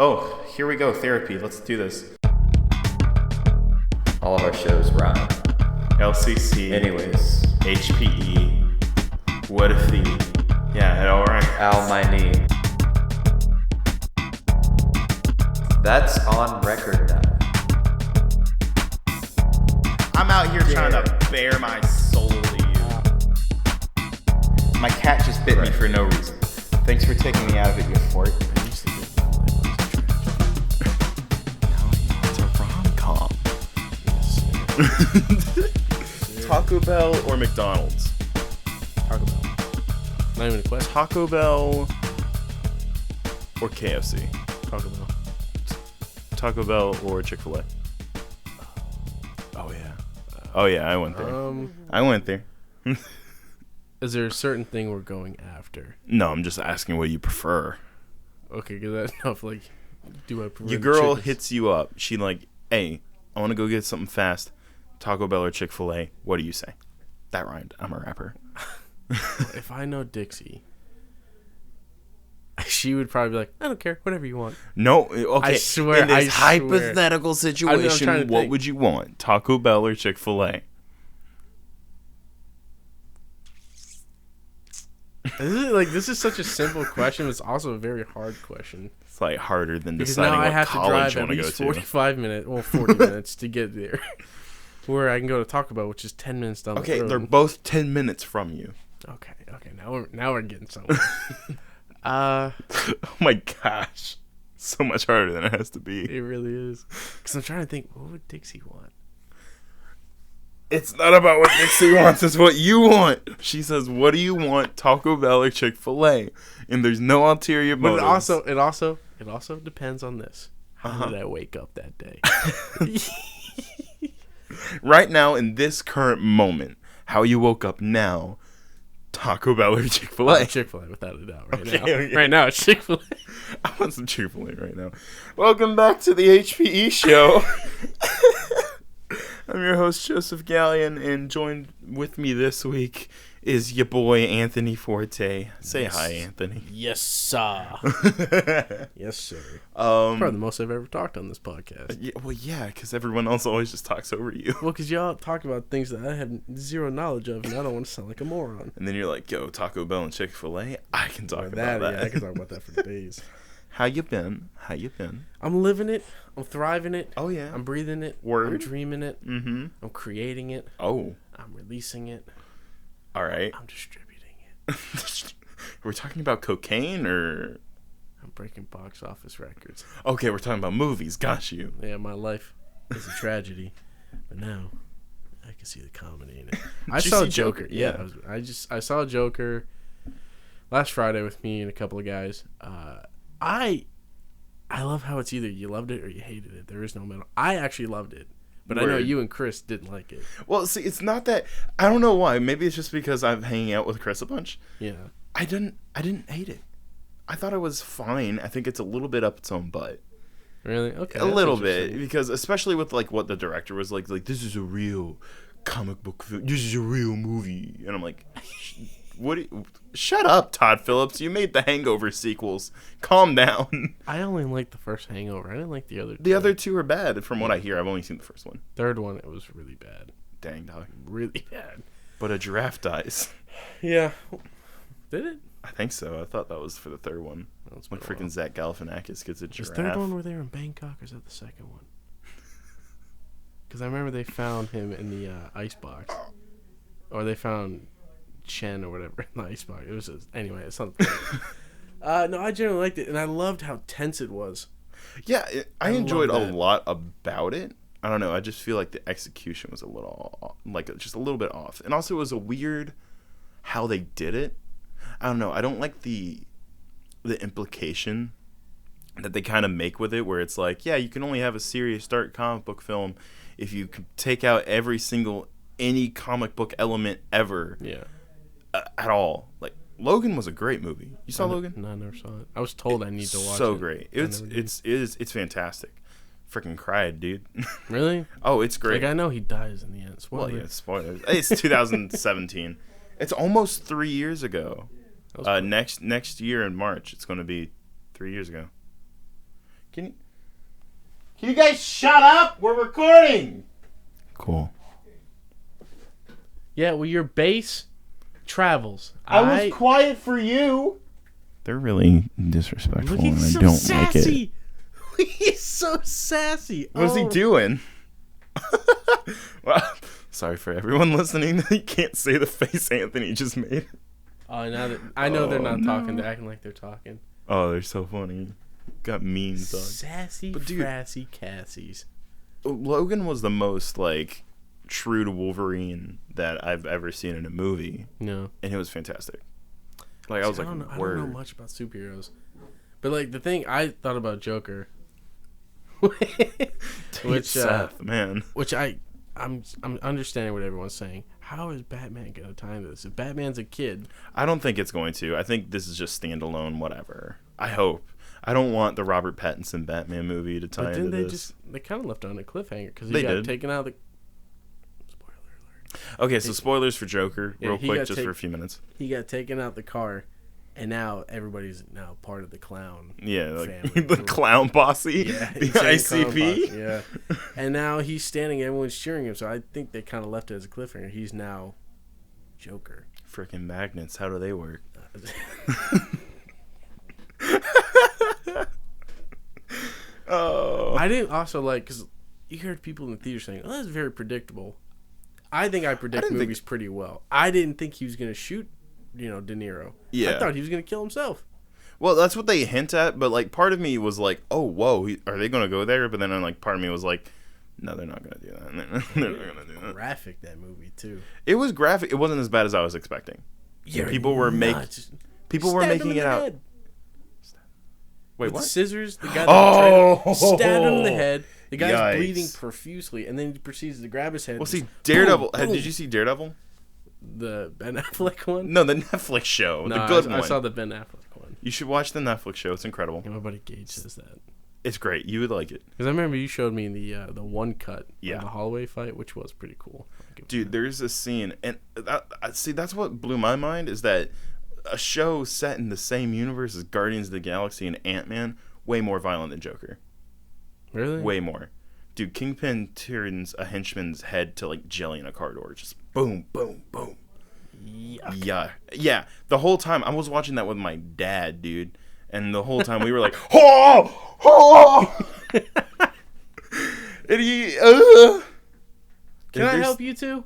Oh, here we go. Therapy. Let's do this. All of our shows rhyme. LCC. Anyways. HPE. What if the... Yeah, it all rhymes. Ow, my knee. That's on record now. I'm out here trying to bare my soul to you. My cat just bit me for no reason. Thanks for taking me out of it, you fort. It's a rom-com. Taco Bell or McDonald's? Taco Bell. Not even a question. Taco Bell or KFC? Taco Bell. Taco Bell or Chick-fil-A? Oh yeah, I went there. I went there. Is there a certain thing we're going after? No, I'm just asking what you prefer. Okay, because that's enough. Like, do I prefer Your girl hits you up. She like, hey, I want to go get something fast. Taco Bell or Chick-fil-A. What do you say? That rhymed. I'm a rapper. If I know Dixie, she would probably be like, I don't care, whatever you want. No, okay. I swear. In this hypothetical situation, what would you want? Taco Bell or Chick-fil-A? This is such a simple question, but it's also a very hard question. It's like harder than because deciding now I what have to college drive you at want to go least to. 45 minutes, well, 40 minutes to get there. Where I can go to Taco Bell, which is 10 minutes down the road. Okay, they're both 10 minutes from you. Okay, now we're getting somewhere. Oh my gosh. So much harder than it has to be. It really is. Because I'm trying to think, what would Dixie want? It's not about what Dixie wants, it's what you want. She says, what do you want, Taco Bell or Chick-fil-A? And there's no ulterior motives. But it also depends on this. How did I wake up that day? Right now, in this current moment, how you woke up now, Taco Bell or Chick-fil-A? Chick-fil-A, without a doubt, right now. Okay. Right now, it's Chick-fil-A. I want some Chick-fil-A right now. Welcome back to the HPE show. I'm your host, Joseph Gallion, and joined with me this week is your boy, Anthony Forte. Say hi, Anthony. Yes, sir. Yes, sir. Probably the most I've ever talked on this podcast. Yeah, because everyone else always just talks over you. Well, because y'all talk about things that I have zero knowledge of, and I don't want to sound like a moron. And then you're like, yo, Taco Bell and Chick-fil-A? I can talk about that. Yeah, I can talk about that for days. How you been? I'm living it. I'm thriving it. Oh, yeah. I'm breathing it. Word. I'm dreaming it. Mm-hmm. I'm creating it. Oh. I'm releasing it. All right. I'm distributing it. Are we talking about cocaine or... I'm breaking box office records. Okay, we're talking about movies. Got you. Yeah, my life is a tragedy. But now, I can see the comedy in it. I saw Joker. Yeah. I saw Joker last Friday with me and a couple of guys. I love how it's either you loved it or you hated it. There is no middle. I actually loved it. But I know you and Chris didn't like it. Well, see, it's not that... I don't know why. Maybe it's just because I'm hanging out with Chris a bunch. Yeah. I didn't hate it. I thought it was fine. I think it's a little bit up its own butt. Really? Okay. A little bit. Because especially with, like, what the director was like, this is a real comic book film. This is a real movie. And I'm like... Shut up, Todd Phillips. You made the Hangover sequels. Calm down. I only liked the first Hangover. I didn't like the other two. The other two are bad, from what I hear. I've only seen the first one. Third one, it was really bad. Dang, dog. Really bad. But a giraffe dies. Yeah. Did it? I think so. I thought that was for the third one. Like freaking Zach Galifianakis gets a giraffe. Was the third one where they were in Bangkok, or is that the second one? Because I remember they found him in the icebox. Or they found... Chen or whatever in the icebox. It was anyway. It's something. No, I generally liked it, and I loved how tense it was. Yeah, I enjoyed a lot about it. I don't know. I just feel like the execution was a little, just a little bit off, and also it was a weird how they did it. I don't know. I don't like the implication that they kind of make with it, where it's like, yeah, you can only have a serious dark comic book film if you can take out any comic book element ever. Yeah. At all. Like, Logan was a great movie. You saw Logan? No, I never saw it. I was told I need to watch it. So great. It's fantastic. Freaking cried, dude. Really? Oh, it's great. Like, I know he dies in the end. Spoiler. Well, yeah, spoilers. It's 2017. It's almost 3 years ago. Next year in March, it's going to be 3 years ago. Can you guys shut up? We're recording. Cool. Yeah, well, your bass travels. I was quiet for you. They're really disrespectful, and I don't sassy. like it. He's so sassy. What's he doing? Well, sorry for everyone listening that you can't say the face Anthony just made. Oh, now that I know they're not talking, they're acting like they're talking. Oh, they're so funny. Got memes, dog. Sassy, frassy Cassies. Logan was the most, like, true to Wolverine that I've ever seen in a movie. No. And it was fantastic. Like, I was like, I don't know much about superheroes. But, like, the thing I thought about Joker... which Seth, man. Which I'm understanding what everyone's saying. How is Batman gonna tie into this? If Batman's a kid, I don't think it's going to. I think this is just standalone, whatever. I hope. I don't want the Robert Pattinson Batman movie to tie into this. They kind of left on a cliffhanger because he got did. taken out of the. Spoiler alert. Okay, so spoilers for Joker, real quick, just for a few minutes. He got taken out the car. And now everybody's now part of the clown family. The clown posse, the ICP. Yeah. And now he's standing, everyone's cheering him. So I think they kind of left it as a cliffhanger. He's now Joker. Freaking magnets, how do they work? I didn't also like, because you heard people in the theater saying, oh, that's very predictable. I think I predict movies pretty well. I didn't think he was going to shoot De Niro. Yeah. I thought he was going to kill himself. Well, that's what they hint at, but, like, part of me was like, oh, whoa, are they going to go there? But then, like, part of me was like, no, they're not going to do that. They're not going to do that. Graphic, that movie, too. It was graphic. It wasn't as bad as I was expecting. Yeah, people were making it out. Head. Wait, with what? The scissors, the guy that stabbed him in the head. The guy's Yikes. bleeding profusely, and then he proceeds to grab his head. Well, see, Daredevil. Boom, boom. Did you see Daredevil? The Ben Affleck one? No, the Netflix show. No, the good one. I saw the Ben Affleck one. You should watch the Netflix show. It's incredible. Yeah, my buddy Gage says that. It's great. You would like it. Because I remember you showed me the one cut of the hallway fight, which was pretty cool. Dude, there's a scene, and that's what blew my mind, is that a show set in the same universe as Guardians of the Galaxy and Ant-Man, way more violent than Joker. Really? Way more. Dude, Kingpin turns a henchman's head to, like, jelly in a car door. Just boom, boom, boom. Yuck. Yeah. The whole time, I was watching that with my dad, dude. And the whole time we were like, oh! Oh! And he, Can I help you two?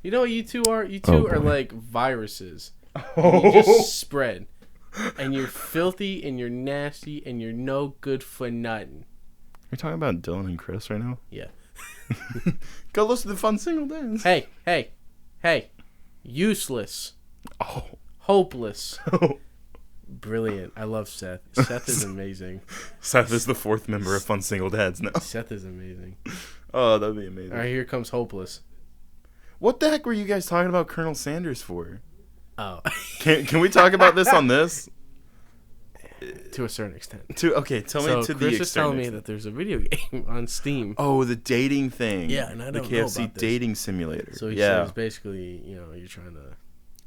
You know what you two are? You two are like viruses. You just spread. And you're filthy and you're nasty and you're no good for nothing. You're talking about Dylan and Chris right now? Yeah. Go listen to the Fun Single Dance. Hey. Useless. Oh. Hopeless. Brilliant. I love Seth. Seth is amazing. Seth is the fourth member of Fun Single Dads now. Seth is amazing. Oh, that'd be amazing. All right, here comes Hopeless. What the heck were you guys talking about Colonel Sanders for? Oh. Can we talk about this on this? To a certain extent. Tell me to Chris the extent. So Chris is telling me that there's a video game on Steam. Oh, the dating thing. Yeah, and I don't the know KFC about this. dating simulator. So he says basically, you're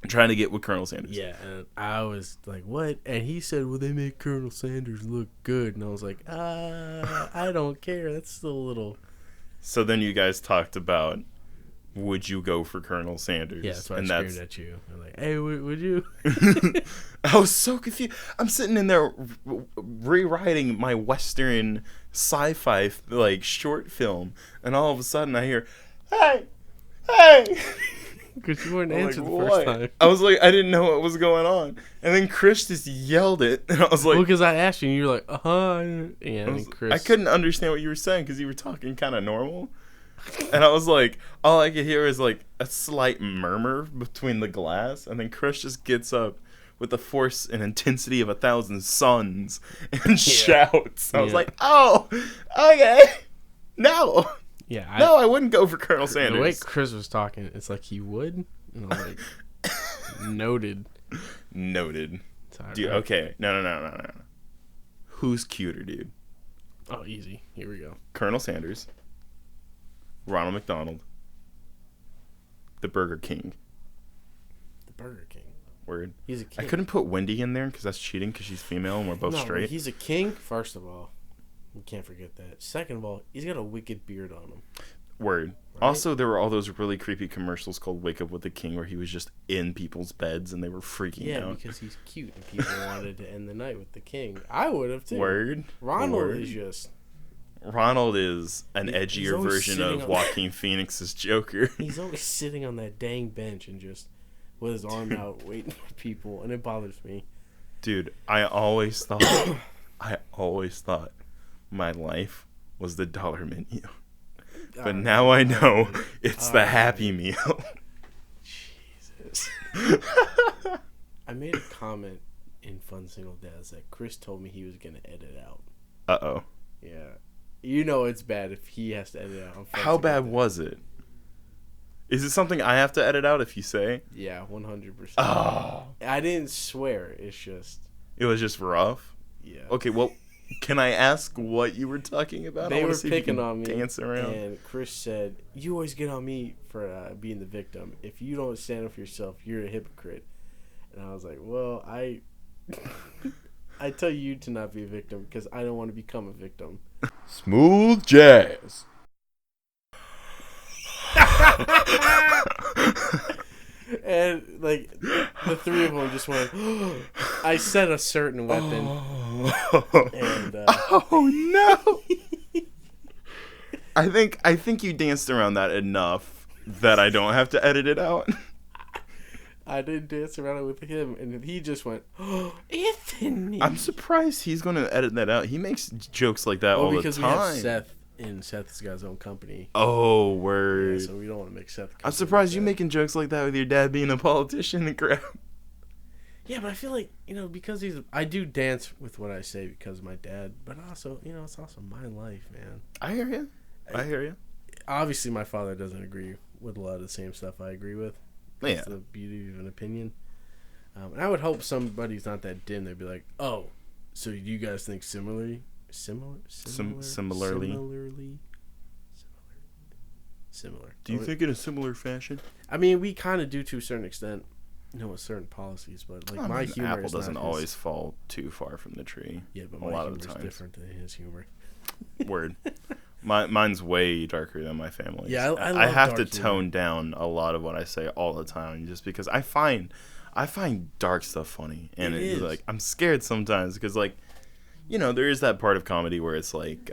trying to get with Colonel Sanders. Yeah, and I was like, what? And he said, well, they make Colonel Sanders look good. And I was like, I don't care. That's still a little... So then you guys talked about, would you go for Colonel Sanders? Yeah, that's why I screamed at you. I'm like, hey, would you? I was so confused. I'm sitting in there rewriting my Western sci-fi like short film, and all of a sudden I hear, hey! Because you weren't answering the first time. I was like, I didn't know what was going on. And then Chris just yelled it. And I was like... Well, because I asked you, and you were like, Yeah, and Chris... I couldn't understand what you were saying because you were talking kind of normal. And I was like, all I could hear is like a slight murmur between the glass. And then Chris just gets up with the force and intensity of 1,000 suns and shouts. I was like, oh, okay. No. Yeah, I wouldn't go for Colonel Sanders. The way Chris was talking, it's like he would. And I was like, noted. Dude, okay. No. Who's cuter, dude? Oh, easy. Here we go. Colonel Sanders, Ronald McDonald, the Burger King. The Burger King. Word. He's a king. I couldn't put Wendy in there because that's cheating because she's female and we're both No, straight. he's a king, first of all. You can't forget that. Second of all, he's got a wicked beard on him. Word. Right? Also, there were all those really creepy commercials called Wake Up with the King where he was just in people's beds and they were freaking out. Yeah, because he's cute and people wanted to end the night with the king. I would have, too. Word. Ronald Word. is just... Ronald is an He's edgier always version sitting of on- Joaquin Phoenix's Joker. He's always sitting on that dang bench and just with his arm out waiting for people, and it bothers me. Dude, I always thought my life was the dollar menu. But now I know it's the Happy Meal. Jesus. I made a comment in Fun Single Dads that Chris told me he was going to edit out. Uh-oh. Yeah. You know it's bad if he has to edit out. On Fun How Single bad Dads. was it? Is it something I have to edit out if you say? Yeah, 100%. Oh. I didn't swear. It's just... It was just rough? Yeah. Okay, well, can I ask what you were talking about? They I were wanna see if you picking can on me, dance around. and Chris said, "You always get on me for being the victim. If you don't stand up for yourself, you're a hypocrite." And I was like, "Well, I tell you to not be a victim because I don't want to become a victim." Smooth jazz. And like the three of them just went. I said a certain weapon, and Oh no! I think you danced around that enough that I don't have to edit it out. I didn't dance around it with him, and he just went, "Anthony." I'm surprised he's going to edit that out. He makes jokes like that Well, all the because we have time. Seth, and Seth's got his own company. Oh, Yeah, word. so we don't want to make Seth. I'm surprised you Seth. making jokes like that with your dad being a politician and crap. Yeah, but I feel like, because I do dance with what I say because of my dad, but also, it's also my life, man. I hear you. I hear you. Obviously, my father doesn't agree with a lot of the same stuff I agree with. Yeah. That's the beauty of an opinion. And I would hope somebody's not that dim. They'd be like, "Oh, so you guys think similarly? Similar? Similarly. Similar. Do you think in a similar fashion? I mean, we kind of do to a certain extent, with certain policies, but like my humor apple is doesn't not always fall too far from the tree. Yeah, but a my lot humor of the is times. different than his humor. Word. Mine's way darker than my family's. Yeah, I I love have to dark tone humor. down a lot of what I say all the time, just because I find dark stuff funny, and It it's is. like I'm scared sometimes because there is that part of comedy where it's like,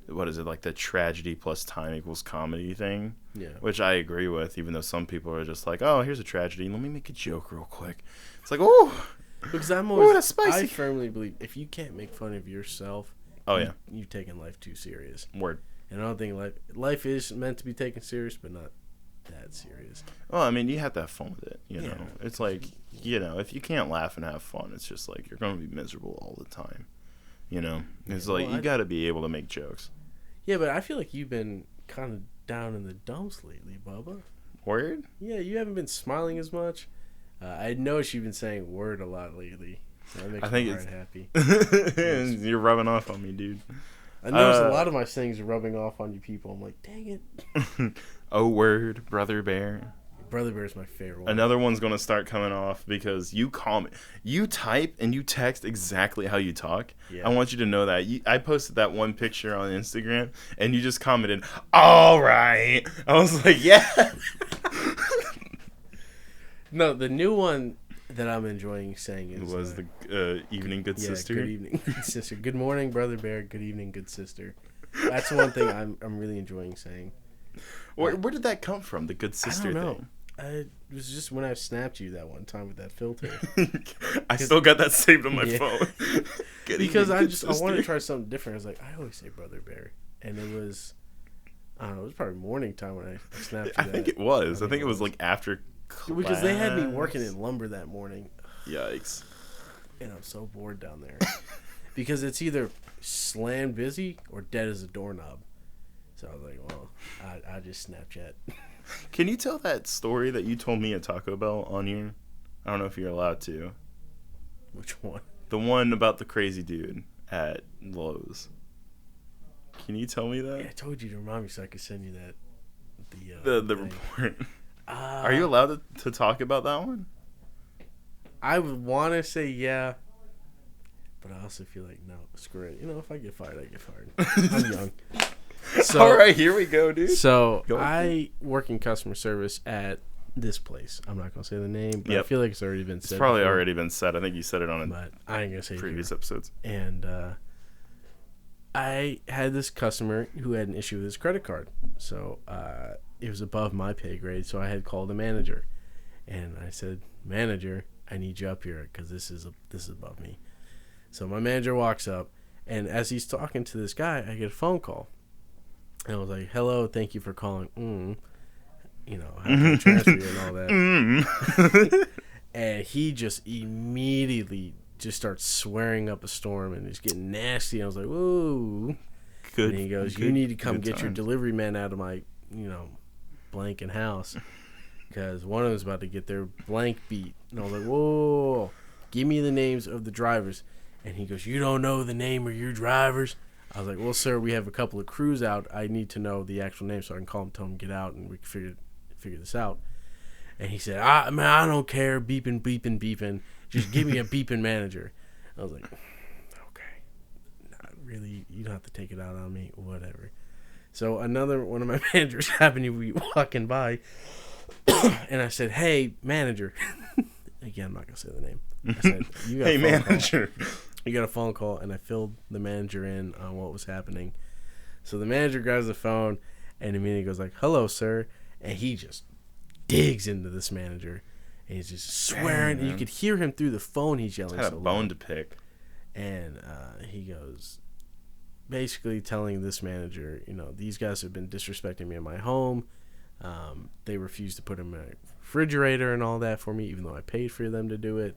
what is it, like the tragedy plus time equals comedy thing, Yeah. which I agree with, even though some people are just like, oh, here's a tragedy, let me make a joke real quick. It's like, oh, Because I'm Ooh, always, that's spicy. I firmly believe if you can't make fun of yourself, oh yeah, you've taken life too serious. word. And I don't think life is meant to be taken serious, but not that serious. Well, I mean, you have to have fun with it, Yeah. It's like, if you can't laugh and have fun, it's just like you're going to be miserable all the time, It's like, you got to be able to make jokes. Yeah, but I feel like you've been kind of down in the dumps lately, Bubba. Word? Yeah, you haven't been smiling as much. I noticed you've been saying "word" a lot lately. So that makes I think my heart happy. You're rubbing off on me, dude. I noticed a lot of my sayings are rubbing off on you people. I'm like, dang it. Oh, word, Brother Bear. Brother Bear is my favorite one. Another one's going to start coming off because you type and you text exactly how you talk. Yeah. I want you to know that. I posted that one picture on Instagram and you just commented, all right. I was like, yeah. No, the new one that I'm enjoying saying is... It was the evening, good sister. Good evening, good sister. Good morning, Brother Bear. Good evening, good sister. That's one thing I'm really enjoying saying. Where did that come from, the good sister I don't know. thing? It was just when I snapped you that one time with that filter. I still got that saved on my Yeah. phone. Good Because evening, I good wanted to sister. try something different. I was like, I always say Brother Bear. And it was, I don't know, it was probably morning time when I snapped you I think it was. I think it was like after class. Because they had me working in lumber that morning. Yikes. And I'm so bored down there. Because it's either slam busy or dead as a doorknob. So I was like, well, I just Snapchat. Can you tell that story that you told me at Taco Bell on here? I don't know if you're allowed to. Which one? The one about the crazy dude at Lowe's. Can you tell me Yeah, I that? told you to remind me so I could send you that. The thing. report. Are you allowed to talk about that one? I would want to say yeah, but I also feel like no, screw it. If I get fired, I get fired. I'm young. So, all right, here we go, dude. So I work in customer service at this place. I'm not gonna say the name, but I feel like it's already been said. It's probably before, already been said. I think you said it on but I ain't gonna say previous here. episodes. And I had this customer who had an issue with his credit card, so it was above my pay grade. So I had called the manager, and I said, "Manager, I need you up here because this is above me." So my manager walks up, and as he's talking to this guy, I get a phone call. And I was like, "Hello, thank you for calling. How can I transfer you and all that?" And he just immediately just starts swearing up a storm, and he's getting nasty. And I was like, "Whoa!" Good. And he goes, "You need to come get your delivery man out of my, blanking house, because one of them's about to get their blank beat." And I was like, "Whoa! Give me the names of the drivers." And he goes, "You don't know the name of your drivers?" I was like, "Well, sir, we have a couple of crews out. I need to know the actual name so I can call them, tell them get out, and we can figure this out." And he said, "Man, I don't care. Beeping, beeping, beeping. Just give me a beeping manager." I was like, "Okay, not really. You don't have to take it out on me. Whatever." So another one of my managers happened to be walking by, and I said, "Hey, manager." Again, I'm not gonna say the name. I said, "You got hey, a phone manager." Call. You got a phone call," and I filled the manager in on what was happening. So the manager grabs the phone and immediately goes like, "Hello, sir," and he just digs into this manager, and he's just swearing. And you could hear him through the phone. He's yelling. Had a bone to pick. And he goes, basically telling this manager, these guys have been disrespecting me in my home. They refused to put in my refrigerator and all that for me, even though I paid for them to do it.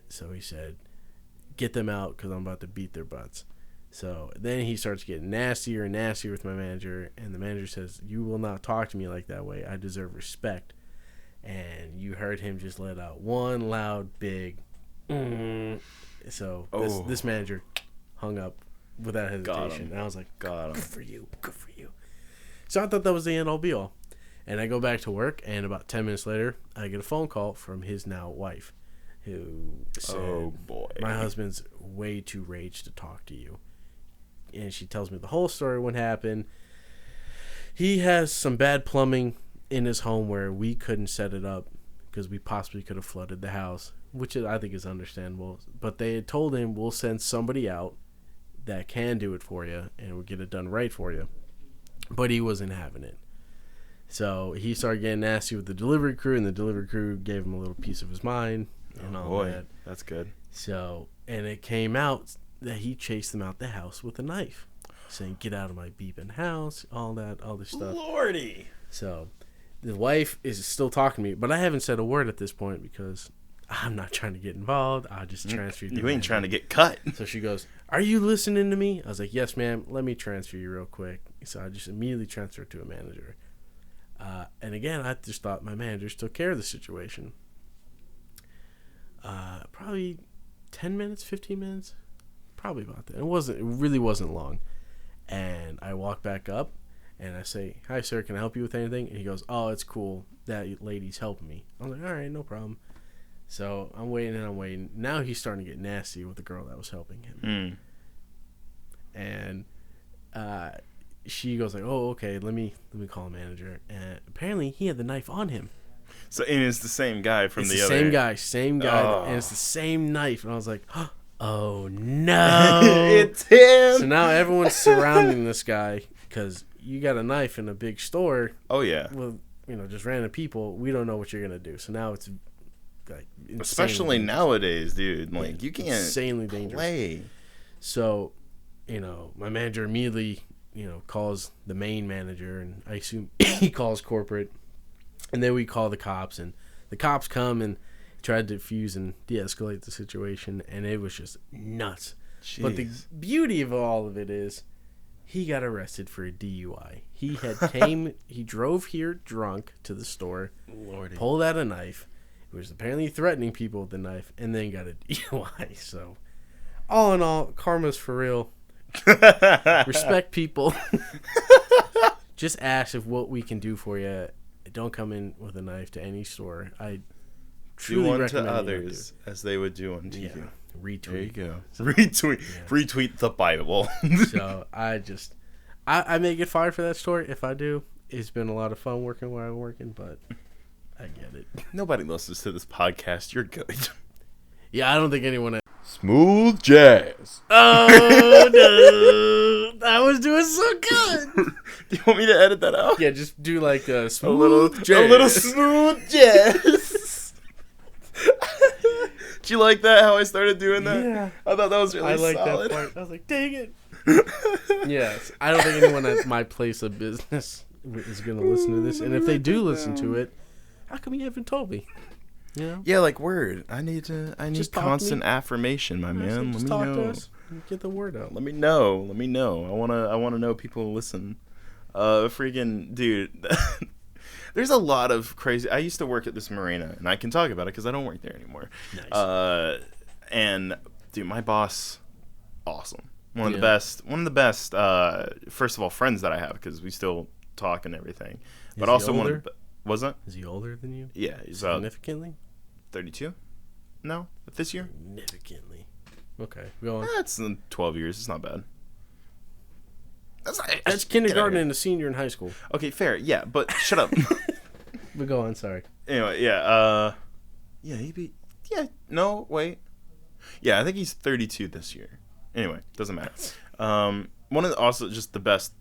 So he said, "Get them out because I'm about to beat their butts." So then he starts getting nastier and nastier with my manager, and the manager says, "You will not talk to me like that way. I deserve respect." And you heard him just let out one loud, big, So this manager hung up without hesitation. And I was like, good for you. So I thought that was the end all be all. And I go back to work, and about 10 minutes later, I get a phone call from his now wife, who said, "Oh boy, my husband's way too raged to talk to you." And she tells me the whole story, what happened. He has some bad plumbing in his home where we couldn't set it up because we possibly could have flooded the house, which I think is understandable. But they had told him, "We'll send somebody out that can do it for you, and we'll get it done right for you." But he wasn't having it. So he started getting nasty with the delivery crew, and the delivery crew gave him a little piece of his mind and all that. That's good. So, and it came out that he chased them out the house with a knife, saying, "Get out of my beeping house," all this stuff. Lordy. So the wife is still talking to me, but I haven't said a word at this point because I'm not trying to get involved. I just transferred you. You ain't trying to get cut. So she goes, "Are you listening to me?" I was like, "Yes, ma'am. Let me transfer you real quick." So I just immediately transferred to a manager. And again, I just thought my managers took care of the situation. Probably 10 minutes, 15 minutes, probably about that. It really wasn't long. And I walk back up and I say, "Hi, sir, can I help you with anything?" And he goes, "Oh, it's cool. That lady's helping me." I'm like, "All right, no problem." So I'm waiting. Now he's starting to get nasty with the girl that was helping him. And she goes like, "Oh, okay, let me call a manager." And apparently he had the knife on him. So, and it's the same guy from It's the the other. same guy, Oh. and it's the same knife. And I was like, "Oh no, It's him." So now everyone's surrounding this guy because you got a knife in a big store. Oh yeah. With just random people. We don't know what you're gonna do. So now it's like Especially dangerous. nowadays, dude. Like you can't insanely dangerous. play. So, my manager immediately, calls the main manager, and I assume he calls corporate, and then we call the cops, and the cops come and try to defuse and de-escalate the situation, and it was just nuts. Jeez. But the beauty of all of it is, he got arrested for a DUI. He drove here drunk to the store, Lordy. pulled out a knife, was apparently threatening people with the knife, and then got a DUI. So, all in all, karma's for real. Respect people. Just ask if what we can do for you. Don't come in with a knife to any store. Do unto recommend others as they would do unto you. Retweet. There you go. Retweet. Yeah. Retweet the Bible. So I may get fired for that story. If I do, it's been a lot of fun working where I'm working, but I get it. Nobody listens to this podcast. You're good. Yeah, I don't think anyone. Smooth jazz. Oh no, I was doing so good. Do you want me to edit that out? Yeah, just do like a smooth jazz. A little smooth jazz. Did you like that? How I started doing that? Yeah, I thought that was really solid. I like that part. I was like, dang it. Yes, I don't think anyone at my place of business is going to listen to this, and if they do listen to it, how come you haven't told me? You know? Yeah, like word. I need constant affirmation, my man. Let me know. To us. Get the word out. Let me know. I wanna know people listen. Freaking dude. There's a lot of crazy. I used to work at this marina, and I can talk about it because I don't work there anymore. Nice. And dude, my boss, awesome. One of the best. First of all, friends that I have because we still talk and everything. But also older? one of the. Was that? Is he older than you? Yeah, he's significantly. 32. No, this year. Significantly. Okay, go on. That's 12 years. It's not bad. That's kindergarten and a senior in high school. Okay, fair. Yeah, but shut up. But go on. Sorry. Anyway, yeah. No, wait. Yeah, I think he's 32 this year. Anyway, doesn't matter. One of also just the best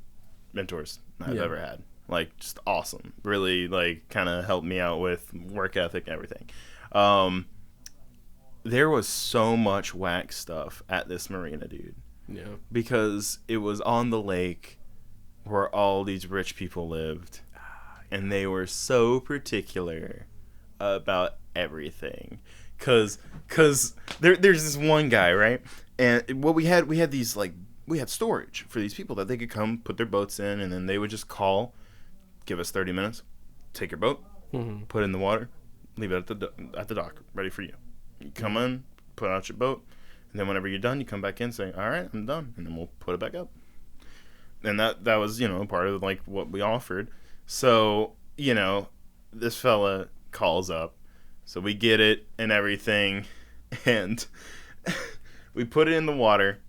mentors I've ever had. Like, just awesome. Really, like, kind of helped me out with work ethic and everything. There was so much whack stuff at this marina, dude. Yeah. Because it was on the lake where all these rich people lived. And they were so particular about everything. Because there's this one guy, right? And what we had these, like, we had storage for these people that they could come put their boats in, and then they would just call, give us 30 minutes, take your boat, put it in the water, leave it at the dock, ready for you. You come in, put out your boat, and then whenever you're done, you come back in, say, all right, I'm done, and then we'll put it back up. And that was, part of, like, what we offered. So, this fella calls up, so we get it and everything, and we put it in the water.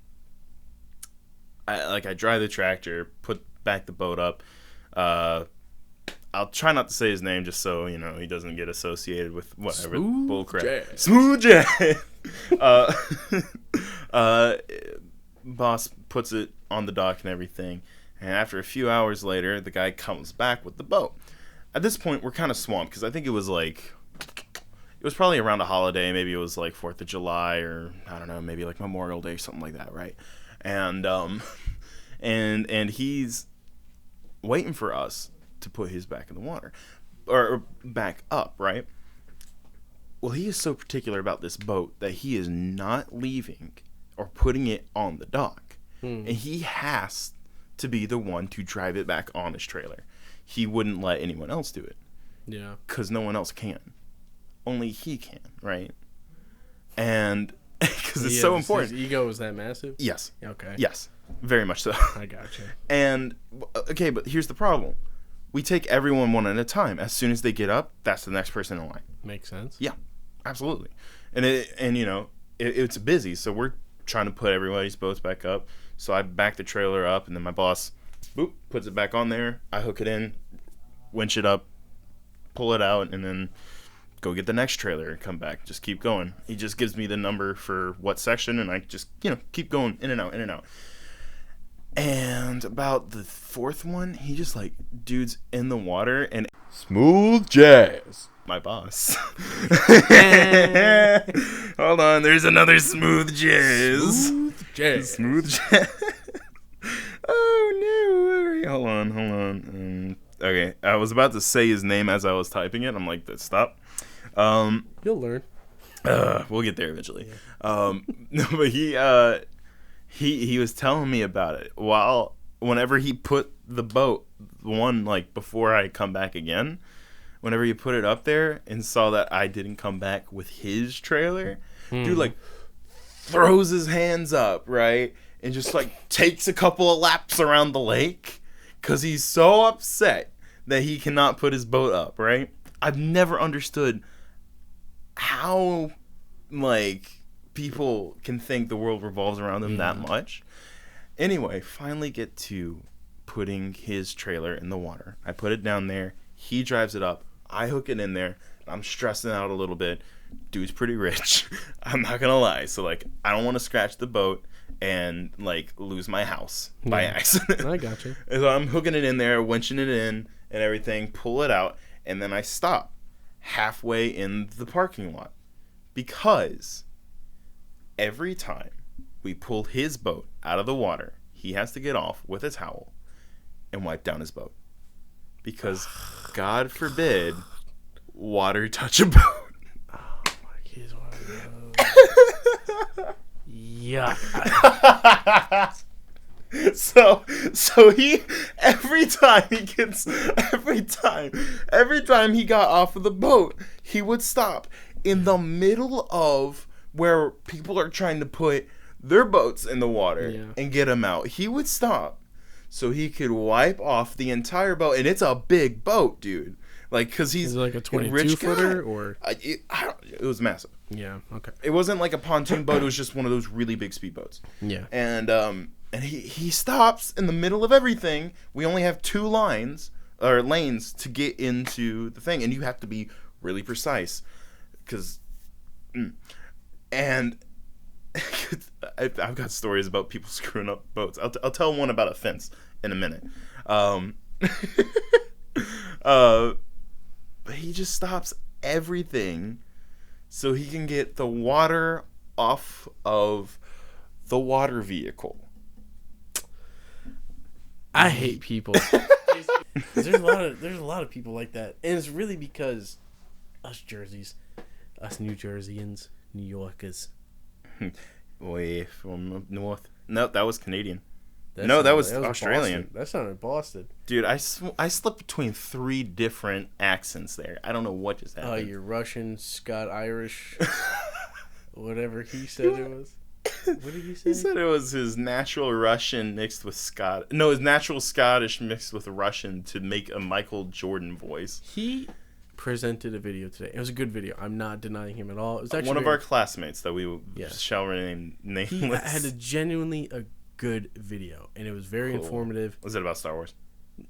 I drive the tractor, put back the boat up. I'll try not to say his name just so, he doesn't get associated with whatever bullcrap. Smooth jazz. Boss puts it on the dock and everything. And after a few hours later, the guy comes back with the boat. At this point, we're kind of swamped because I think it was probably around a holiday. Maybe it was like 4th of July or, I don't know, maybe like Memorial Day, something like that, right? And and he's waiting for us to put his back in the water or back up, right? Well, he is so particular about this boat that he is not leaving or putting it on the dock. And he has to be the one to drive it back on his trailer. He wouldn't let anyone else do it. Yeah. Because no one else can. Only he can, right? And because it's so important. His ego is that massive? Yes. Okay. Yes. Very much so. I gotcha. And, okay, but here's the problem. We take everyone one at a time. As soon as they get up, that's the next person in line. Makes sense. Yeah, absolutely. And it's busy, so we're trying to put everybody's boats back up. So I back the trailer up, and then my boss, puts it back on there. I hook it in, winch it up, pull it out, and then go get the next trailer and come back. Just keep going. He just gives me the number for what section, and I just, keep going in and out, in and out. And about the fourth one, he just dude's in the water and smooth jazz. My boss. Hold on, there's another smooth jazz. Smooth jazz. Oh no! Hold on. Okay, I was about to say his name as I was typing it. I'm like, stop. You'll learn. We'll get there eventually. No, but he was telling me about it whenever he put the boat before I come back again, whenever he put it up there and saw that I didn't come back with his trailer, dude throws his hands up, right, and just takes a couple of laps around the lake because he's so upset that he cannot put his boat up, right? I've never understood how, like, people can think the world revolves around them that much. Anyway, finally get to putting his trailer in the water. I put it down there. He drives it up. I hook it in there. I'm stressing out a little bit. Dude's pretty rich. I'm not gonna lie. So, like, I don't want to scratch the boat and, like, lose my house by accident. I got you. So I'm hooking it in there, winching it in and everything, pull it out, and then I stop halfway in the parking lot. Because every time we pull his boat out of the water, he has to get off with a towel and wipe down his boat. Because, God forbid, water touch a boat. Oh my, he's one of those. Yuck. So he every time he got off of the boat, he would stop in the middle of where people are trying to put their boats in the water and get them out. He would stop so he could wipe off the entire boat, and it's a big boat, dude. Like, cause he's like a 22 rich footer, guy. or it was massive. Yeah, okay. It wasn't like a pontoon boat. It was just one of those really big speedboats. Yeah. And he stops in the middle of everything. We only have 2 lanes to get into the thing, and you have to be really precise, because, and I've got stories about people screwing up boats. I'll tell one about a fence in a minute. But he just stops everything so he can get the water off of the water vehicle. I hate people. There's a lot of people like that, and it's really because us New Jerseyans, New Yorkers. Way from north. No, that was Canadian. That was Australian. Boston. That sounded Boston. Dude, I slipped between 3 different accents there. I don't know what just happened. Oh, you're Russian, Scott, Irish, whatever he said it was. What did he say? He said it was his natural Russian mixed with his natural Scottish mixed with Russian to make a Michael Jordan voice. He presented a video today. It was a good video. I'm not denying him at all. It was actually one of our classmates that we shall remain nameless. He had a good video, and it was very informative. Was it about Star Wars?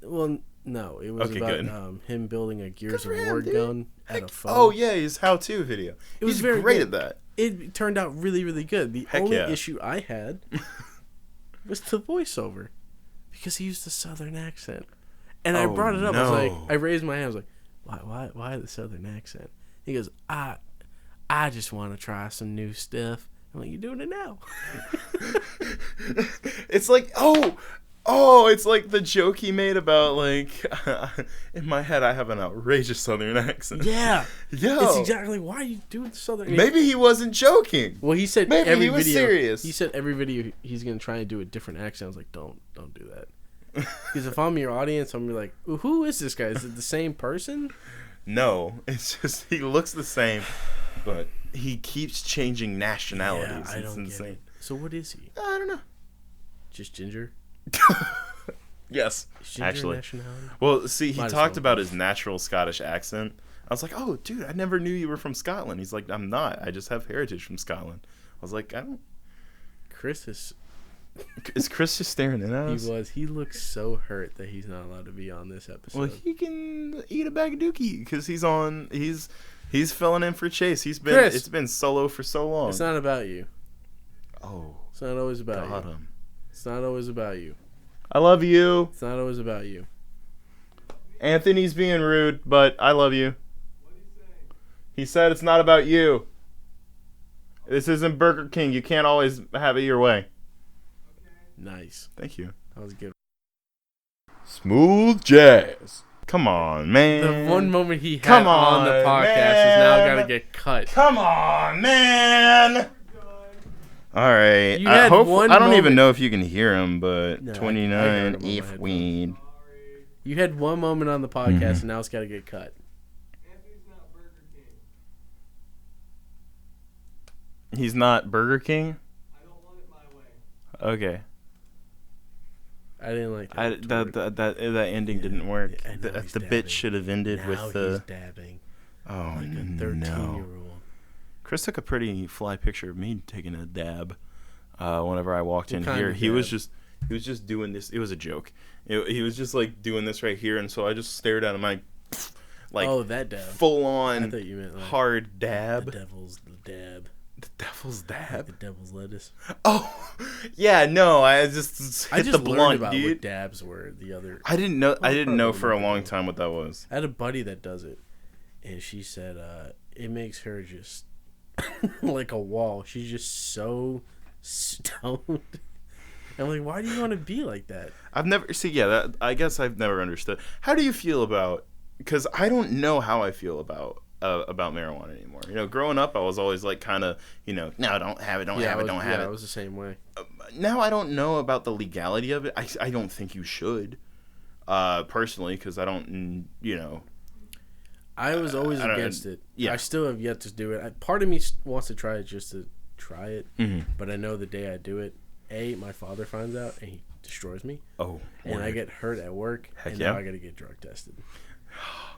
Well, no, it was about him building a Gears of War gun at a phone. Oh yeah, his how-to video. He's very great at that. It turned out really, really good. The only issue I had was the voiceover, because he used a Southern accent, and I brought it up. I was like, I raised my hand. I was like, why the Southern accent? He goes, I just want to try some new stuff. I'm like, you're doing it now. It's like, it's like the joke he made about, like, in my head I have an outrageous Southern accent. Yeah. Yo. It's exactly why you do the Southern. Maybe he wasn't joking. Well, he said maybe he was serious. He said every video he's going to try and do a different accent. I was like, don't do that. Because if I'm your audience, I'm going to be like, who is this guy? Is it the same person? No. It's just, he looks the same, but he keeps changing nationalities. Yeah, I don't get it. So what is he? I don't know. Just ginger? Yes, ginger actually. Nationality? Well, see, he talked about his natural Scottish accent. I was like, oh, dude, I never knew you were from Scotland. He's like, I'm not. I just have heritage from Scotland. I was like, I don't. Chris is. Is Chris just staring in at us? He was. He looks so hurt that he's not allowed to be on this episode. Well, he can eat a bag of dookie because he's filling in for Chase. It's been solo for so long. It's not about you. Oh. It's not always about got you. him. It's not always about you. I love you. It's not always about you. Anthony's being rude, but I love you. What did he say? He said it's not about you. This isn't Burger King. You can't always have it your way. Nice. Thank you. That was good. Smooth jazz. Come on, man. The one moment he had on the podcast is now got to get cut. Come on, man. All right. I don't even know if you can hear him, but no, 29 if weed. You had one moment on the podcast, and now it's got to get cut. Anthony's not Burger King. He's not Burger King? I don't want it my way. Okay. I didn't like that. That ending didn't work. The bit should have ended now with the. He's dabbing Oh like a 13-year-old. Chris took a pretty fly picture of me taking a dab. Whenever I walked in here, he dab? was just doing this. It was a joke. He was just like doing this right here, and so I just stared at him like that dab. full on I thought you meant like hard dab. the devil's dab. The devil's dab. The devil's lettuce. Oh, yeah. No, I just hit the learned blunt, about dude. what dabs were. The other. I didn't know for a probably long time what that was. I had a buddy that does it, and she said it makes her just like a wall. She's just so stoned. I'm like, why do you want to be like that? I guess I've never understood. How do you feel about? Because I don't know how I feel about marijuana anymore. You know, growing up, I was always like, kind of, you know, no, don't have it, don't have it. I was the same way. Now I don't know about the legality of it. I don't think you should, personally, because I don't, you know. I was always against it. Yeah. I still have yet to do it. Part of me wants to try it just to try it, but I know the day I do it, my father finds out and he destroys me. Oh, and I get hurt at work, and now I got to get drug tested.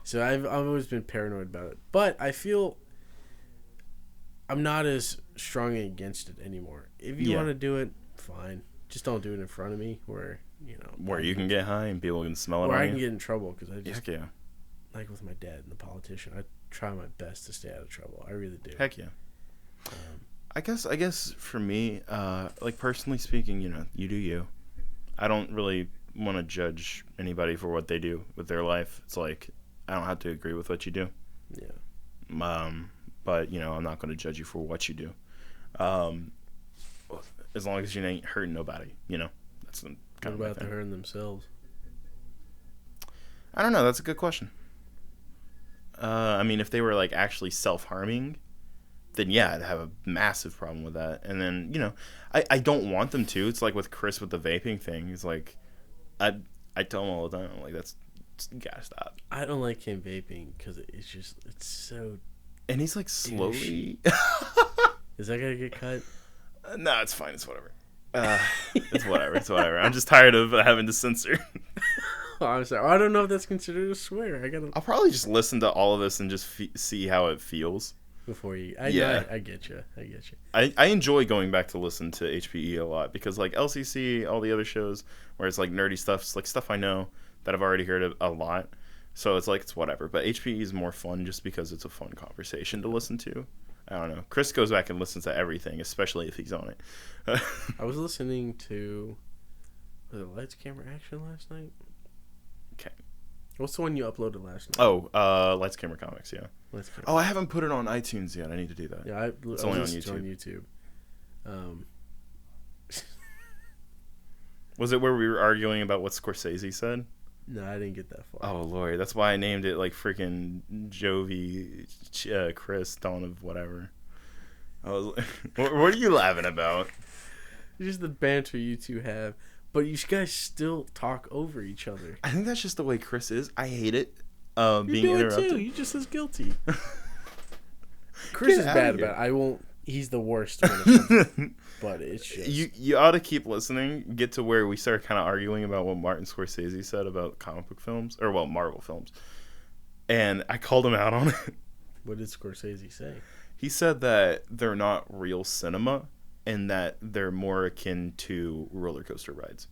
So I've always been paranoid about it, but I feel I'm not as strongly against it anymore. If you want to do it, fine. Just don't do it in front of me, where you can get high and people can smell it. Or on I you. can get in trouble because I just Heck yeah. Like with my dad and the politician, I try my best to stay out of trouble. I really do. Heck yeah. I guess for me, like personally speaking, you know, you do you. I don't really want to judge anybody for what they do with their life. It's like I don't have to agree with what you do. Yeah. But you know, I'm not going to judge you for what you do. As long as you ain't hurting nobody, you know. That's kind what of about the hurting themselves? I don't know. That's a good question. I mean, if they were like actually self-harming, then yeah, I'd have a massive problem with that. And then, you know, I don't want them to. It's like with Chris with the vaping thing. He's like, I tell him all the time, I'm like, you gotta stop. I don't like him vaping because it's so. And he's like slowly. Is that gonna get cut? No, it's fine. It's whatever. It's whatever. I'm just tired of having to censor. Oh, I'm sorry. I don't know if that's considered a swear. I'll probably just listen to all of this and just see how it feels. Before you, I get you. I enjoy going back to listen to HPE a lot because like LCC, all the other shows where it's like nerdy stuff, it's like stuff I know that I've already heard a lot. So it's like it's whatever. But HPE is more fun just because it's a fun conversation to listen to. I don't know. Chris goes back and listens to everything, especially if he's on it. I was listening to the Lights Camera Action last night. Okay. What's the one you uploaded last night? Oh, Lights Camera Comics, yeah. Lights Camera. Oh, I haven't put it on iTunes yet. I need to do that. Yeah, it's only on YouTube. Was it where we were arguing about what Scorsese said? No, I didn't get that far. Oh, Lord. That's why I named it like freaking Jovi, Chris, Dawn of whatever. I was like, what are you laughing about? Just the banter you two have. But you guys still talk over each other. I think that's just the way Chris is. I hate it. You're Being doing interrupted. Too. You're just as guilty. Chris is bad about it. I won't. He's the worst when it comes to, but it's just... You ought to keep listening. Get to where we start kind of arguing about what Martin Scorsese said about comic book films, or well, Marvel films, and I called him out on it. What did Scorsese say? He said that they're not real cinema, and that they're more akin to roller coaster rides.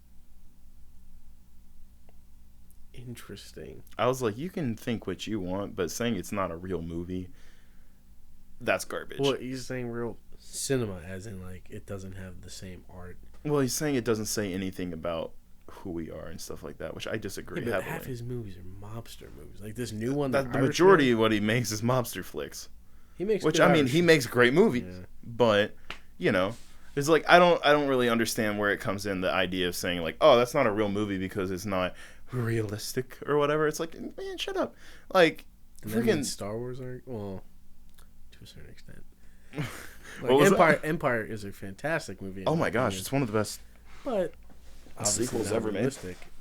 Interesting. I was like, you can think what you want, but saying it's not a real movie, that's garbage. Well, he's saying real cinema, as in like it doesn't have the same art. Well, he's saying it doesn't say anything about who we are and stuff like that, which I disagree but heavily. Half his movies are mobster movies. Like this new one, the majority of what he makes is mobster flicks. He makes, which I mean, he makes great movies, but you know, it's like I don't really understand where it comes in, the idea of saying like, oh, that's not a real movie because it's not realistic or whatever. It's like, man, shut up. Like, freaking Star Wars are, well, to a certain extent. Like Empire is a fantastic movie. Oh my gosh, it's one of the best. But sequels ever made.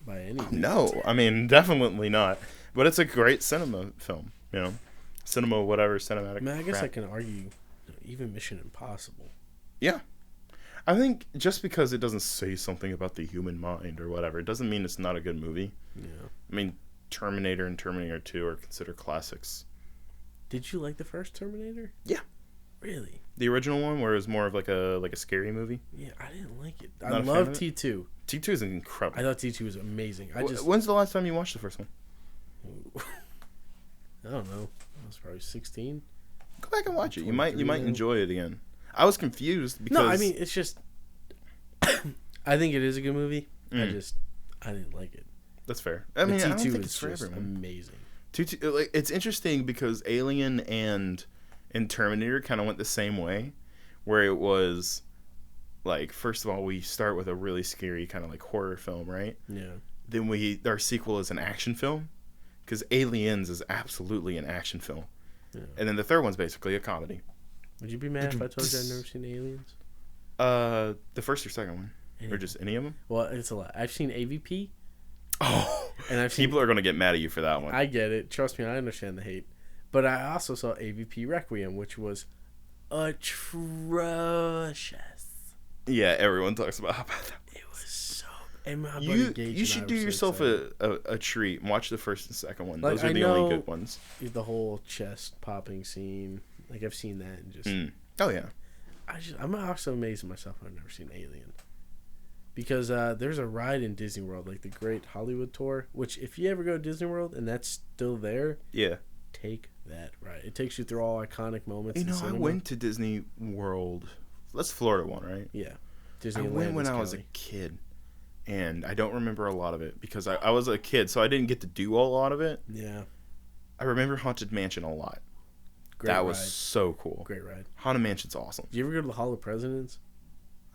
By any means. No, I mean definitely not. But it's a great cinema film. You know, cinema, whatever, cinematic. I mean, I guess crap. I can argue even Mission Impossible. Yeah. I think just because it doesn't say something about the human mind or whatever, it doesn't mean it's not a good movie. Yeah. I mean, Terminator and Terminator 2 are considered classics. Did you like the first Terminator? Yeah. Really? The original one, where it was more of like a scary movie. Yeah, I didn't like it. Not I a fan love of it? T2. T2 is incredible. I thought T2 was amazing. When's the last time you watched the first one? I don't know. I was probably 16. Go back and watch it. You 23 might now. enjoy it again. I was confused because No, I mean it's just. I think it is a good movie. I didn't like it. that's fair. I mean, I don't T2 think is it's for just everyone. amazing. T2, like, it's interesting because Alien and Terminator kind of went the same way, where it was like, first of all, we start with a really scary kind of like horror film, right? Yeah. Then our sequel is an action film, because Aliens is absolutely an action film, and then the third one's basically a comedy. Would you be mad if I told you I'd never seen Aliens? The first or second one, or just any of them? Well, it's a lot. I've seen AVP. Oh, and I've seen. people are gonna get mad at you for that one. I get it. Trust me, I understand the hate. But I also saw AVP Requiem, which was atrocious. Yeah, everyone talks about how bad that. It was so. And my buddy Gage You and should I do were so yourself excited. a treat and watch the first and second one. Like, Those are I the only know- good ones. The whole chest popping scene, like I've seen that, and just Oh yeah. I'm also amazed at myself. I've never seen Alien. Because there's a ride in Disney World, like the Great Hollywood Tour, which if you ever go to Disney World and that's still there, Yeah. take that ride. It takes you through all iconic moments. You in know, I cinema. went to Disney World. That's Florida one, right? Yeah, I Disneyland. went when is I was a Cali. kid, and I don't remember a lot of it because I was a kid, so I didn't get to do a lot of it. Yeah, I remember Haunted Mansion a lot. great That ride. was so cool. Great ride. Haunted Mansion's awesome. Did you ever go to the Hall of Presidents?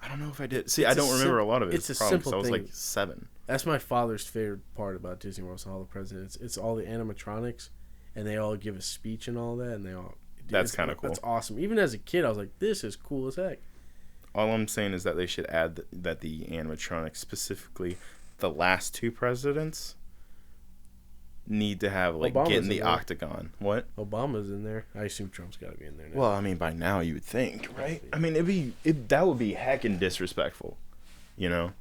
I don't know if I did. See, It's I don't remember a lot of it. it's a Probably 'cause simple I was thing. like 7. That's my father's favorite part about Disney World's Hall of Presidents. It's all the animatronics, and they all give a speech and all that, and they all. That's it's- kinda cool. That's awesome. Even as a kid, I was like, "This is cool as heck." All I'm saying is that they should add that the animatronics, specifically the last 2 presidents, need to have like Obama's get in in the there. octagon. What? Obama's in there. I assume Trump's got to be in there now. Well, I mean, by now you would think, right? I mean, that would be heckin' disrespectful, you know?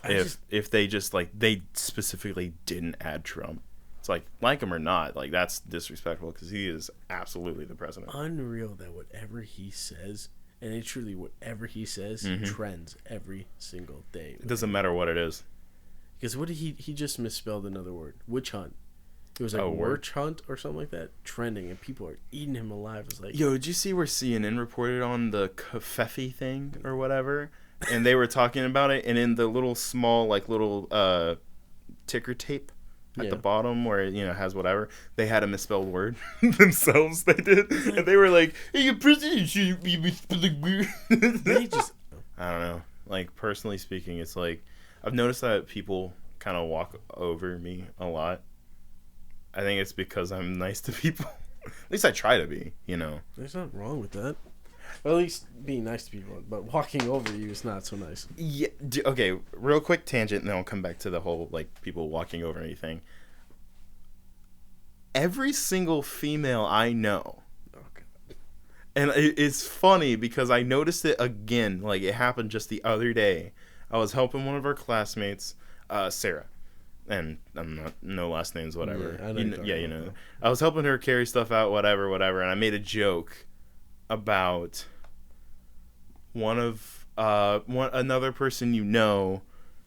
If they just like they specifically didn't add Trump, it's like him or not, like that's disrespectful because he is absolutely the president. Unreal that whatever he says, and it truly whatever he says trends every single day. It doesn't matter what it is. Because what did he just misspelled another word? Witch hunt. It was like Oh, word. witch hunt or something like that. Trending, and people are eating him alive. It's like, Yo, did you see where CNN reported on the Kafefi thing or whatever? And they were talking about it, and in the little small, like little ticker tape at Yeah. the bottom where it has whatever, they had a misspelled word themselves. They did, and they were like, "Hey, your president should be misspelling weird." they just I don't know. Like personally speaking, it's like I've noticed that people kind of walk over me a lot. I think it's because I'm nice to people. At least I try to be, there's nothing wrong with that. Or at least being nice to people, but walking over you is not so nice. Yeah. Okay. Real quick tangent, and then I'll come back to the whole like people walking over anything. Every single female I know, Oh, God. and it's funny because I noticed it again. Like it happened just the other day. I was helping one of our classmates, Sarah, and I'm not no last names, whatever. Yeah, I know you're talking about that. I was helping her carry stuff out, whatever, and I made a joke about another person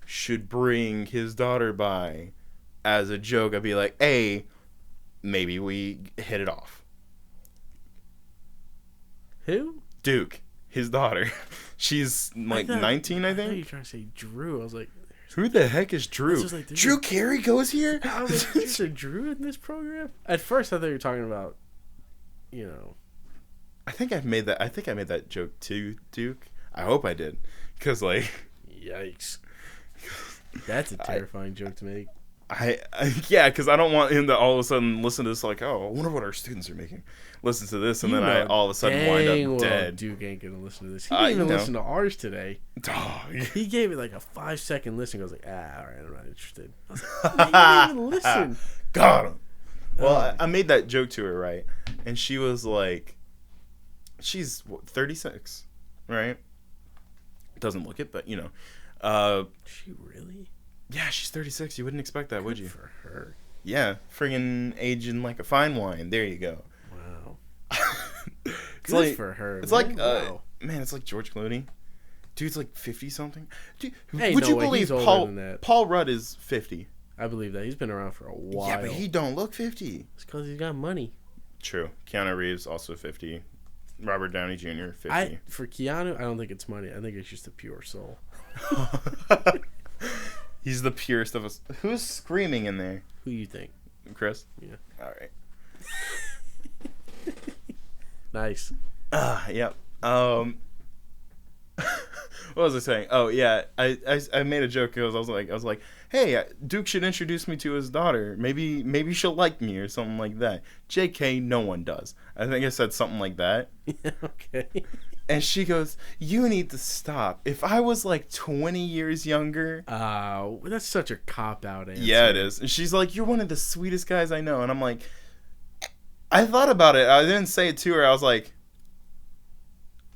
should bring his daughter by as a joke. I'd be like, hey, maybe we hit it off. Who? Duke, his daughter. She's like 19, I I thought you were think. trying to say Drew. I was like, Who the heck is Drew? was just like, Drew Carey goes here? I was like, there's a Drew in this program? At first, I thought you were talking about, I think I made that joke too, Duke. I hope I did. Because, like... Yikes. That's a terrifying joke to make. Yeah, because I don't want him to all of a sudden listen to this like, oh, I wonder what our students are making. Listen to this, and then I all of a sudden wind up dead. Duke ain't gonna listen to this. He didn't even listen to ours today. Dog. He gave it like a 5-second listen. I was like, all right, I'm not interested. I was like, man, you didn't even listen. Got him. Well, I made that joke to her, right? And she was like, she's 36, right? Doesn't look it, but She really? yeah, she's 36. You wouldn't expect that, would you? For her. Yeah, friggin' aging like a fine wine. There you go. Wow. It's Good like for her. It's man. like Wow. man, it's like George Clooney. Dude's like 50 something. Dude, Hey, would no you way, believe he's older than that. Paul Rudd is 50? I believe that. He's been around for a while. Yeah, but he don't look 50. It's because he's got money. True. Keanu Reeves also 50. Robert Downey Jr. 50. For Keanu, I don't think it's money. I think it's just a pure soul. He's the purest of us. Who's screaming in there? Who you think? Chris? Yeah. All right. Nice. Yep. What was I saying? Oh yeah, I made a joke because I was like, hey, Duke should introduce me to his daughter. Maybe she'll like me or something like that. JK, no one does. I think I said something like that. Yeah, okay. And she goes, you need to stop. If I was like 20 years younger. That's such a cop-out answer. Yeah, it is. And she's like, you're one of the sweetest guys I know. And I'm like, I thought about it. I didn't say it to her. I was like,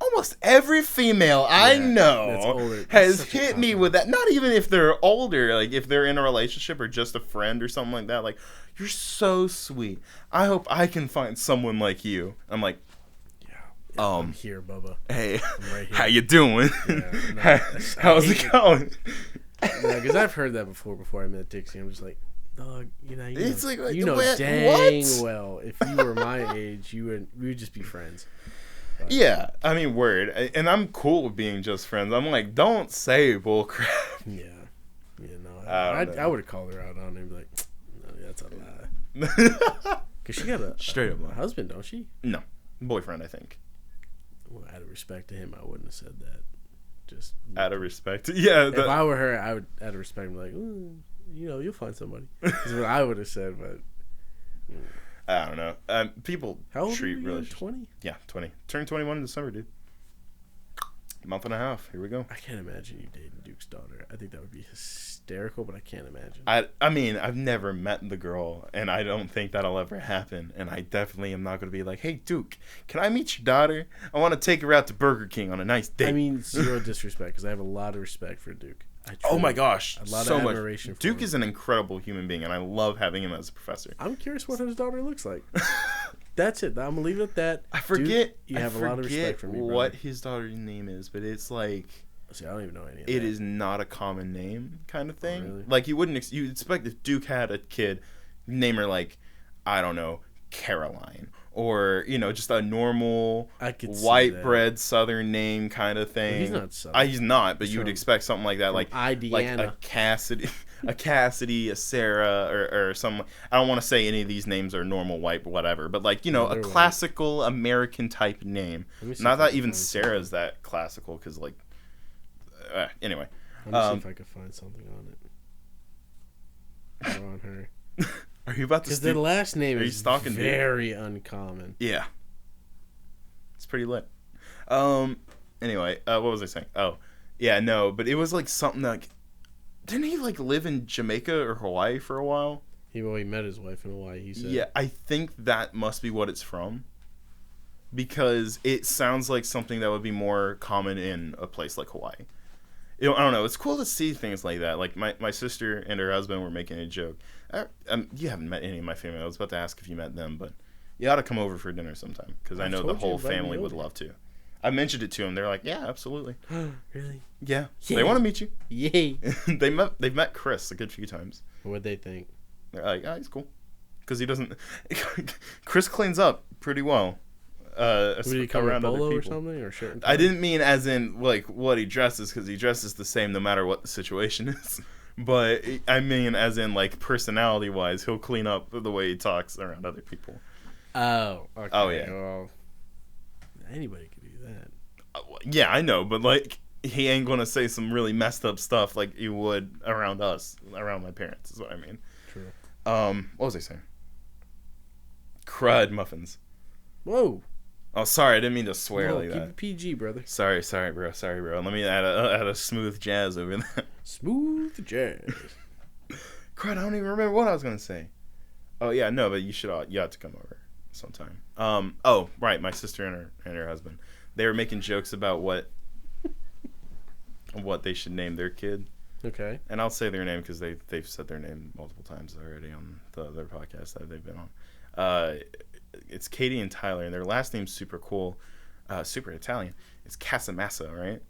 almost every female I know has hit me with that. Not even if they're older, like if they're in a relationship or just a friend or something like that. Like, you're so sweet. I hope I can find someone like you. I'm like, I'm here, Bubba. hey, I'm right here. how you doing? Yeah, How's it going? Because I've heard that before I met Dixie. I'm just like, dog, It's know, like, you know what? dang well if you were my age, we would just be friends. But, Yeah, I mean, word. And I'm cool with being just friends. I'm like, don't say bullcrap. Yeah. No. I I would have called her out on it and be like, no, that's a lie. Because she got Straight up lie. husband, don't she? No, boyfriend, I think. Well, out of respect to him, I wouldn't have said that. Just Out of respect. Yeah. if I were her, I would, out of respect, be like, you'll find somebody. That's what I would have said, but. I don't know. People How old treat are you? relationships. 20? Yeah, 20. Turned 21 in December, dude. Month and a half. Here we go. I can't imagine you dating Duke's daughter. I think that would be hysterical, but I can't imagine. I mean, I've never met the girl, and I don't think that'll ever happen. And I definitely am not going to be like, hey, Duke, can I meet your daughter? I want to take her out to Burger King on a nice date. I mean, zero disrespect, because I have a lot of respect for Duke. Oh my gosh, a lot so of much. admiration for Duke him. is an incredible human being, and I love having him as a professor. I'm curious what his daughter looks like. That's it. I'm gonna leave it at that. I forget. Duke, you have a lot of respect for me, brother. what his daughter's name is, but it's like See, I don't even know any of it that. is not a common name kind of thing. really? Like you wouldn't you'd expect if Duke had a kid, name her like I don't know, Caroline, or just a normal I could see white that. bread Southern name kind of thing. he's not Southern. He's not, but He's you would from- expect something like that, like Indiana. a Cassidy, a Sarah, or some. I don't want to say any of these names are normal white, whatever, but like No, a they're white. classical American type name. Let me see Not if I that can even find Sarah's that classical, because like, anyway. Let me see if I can find something on it. Or on her. Are you about to? Because their last name Are you is stalking Duke? very uncommon. Yeah. It's pretty lit. Anyway, what was I saying? Oh, yeah, no, but it was like something like, didn't he like live in Jamaica or Hawaii for a while? He met his wife in Hawaii, he said. Yeah, I think that must be what it's from. Because it sounds like something that would be more common in a place like Hawaii. I don't know. It's cool to see things like that. Like my sister and her husband were making a joke. You haven't met any of my family. I was about to ask if you met them, but you ought to come over for dinner sometime because I know the told you, whole invite me family would over. love to. I mentioned it to them. They're like, yeah, absolutely. Really? Yeah. Yeah. They want to meet you. Yay. They've met Chris a good few times. What'd they think? They're like, he's cool. Because he doesn't... Chris cleans up pretty well. Would he come with around other polo or people. something? Or shirt and I tie? didn't mean as in like what he dresses, because he dresses the same no matter what the situation is. But I mean as in like personality wise, he'll clean up the way he talks around other people. Oh, okay. Oh, yeah. Well, anybody could do that. Yeah, I know, but like he ain't gonna say some really messed up stuff like he would around us, around my parents. Is what I mean. True. What was I saying? Crud muffins. Whoa. Oh, sorry, I didn't mean to swear Whoa, like keep that. it PG, brother. Sorry, bro. Let me add a smooth jazz over that. Smooth jazz. Crud, I don't even remember what I was gonna say. Oh yeah, no, but you ought to come over sometime. Oh right, my sister and her husband, they were making jokes about what they should name their kid, Okay. and I'll say their name because they've said their name multiple times already on their podcast that they've been on. It's Katie and Tyler, and their last name's super cool. super Italian. It's Casamassa, right?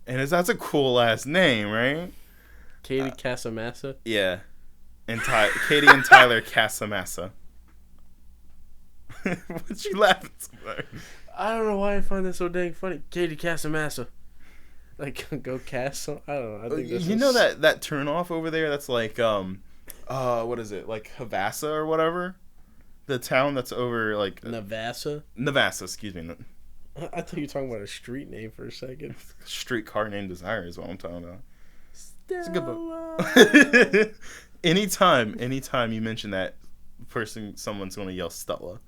And that's a cool last name, right? Katie Casamassa. Yeah, and Katie and Tyler Casamassa. What you laughing for? I don't know why I find that so dang funny. Katie Casamassa. Like, go cast some. I don't know. I think that's You know that turn off over there. That's like what is it? Like Havassa or whatever. The town that's over like Navassa. Navassa, excuse me. I thought you were talking about a street name for a second. Streetcar named Desire is what I'm talking about. It's a good book. anytime you mention that person, someone's gonna yell Stella.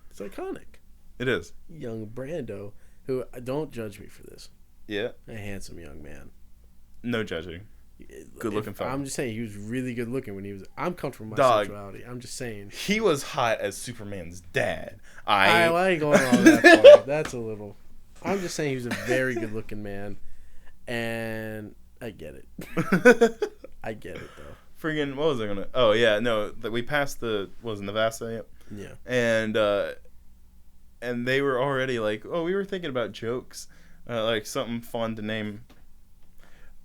It's iconic. It is. Young Brando, who, don't judge me for this. Yeah. A handsome young man. No judging. Good looking fella. I'm just saying he was really good looking when he was. I'm comfortable with my Dog. sexuality. I'm just saying. He was hot as Superman's dad. I ain't going all that far. That's a little. I'm just saying he was a very good looking man, and I get it. I get it though. Friggin', what was I gonna? Oh yeah, no, we passed Navassa, yep. Yeah. And they were already like, oh, we were thinking about jokes, like something fun to name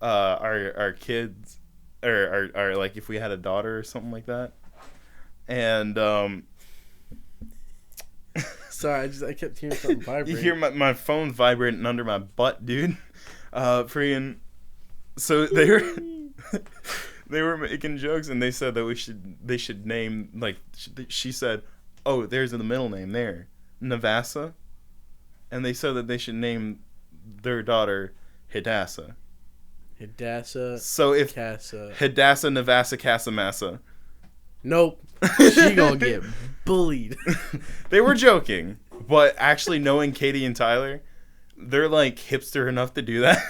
our kids, or our like if we had a daughter or something like that. And sorry, I kept hearing something vibrating. You hear my phone vibrating under my butt, dude. Friggin', so they were making jokes, and they said that they should name, like, she said, oh, there's the middle name there, Navassa, and they said that they should name their daughter Hadassah. So if Hadassah, Navassa, Casamassa. Nope. She gonna get bullied. They were joking, but actually knowing Katie and Tyler, they're like hipster enough to do that.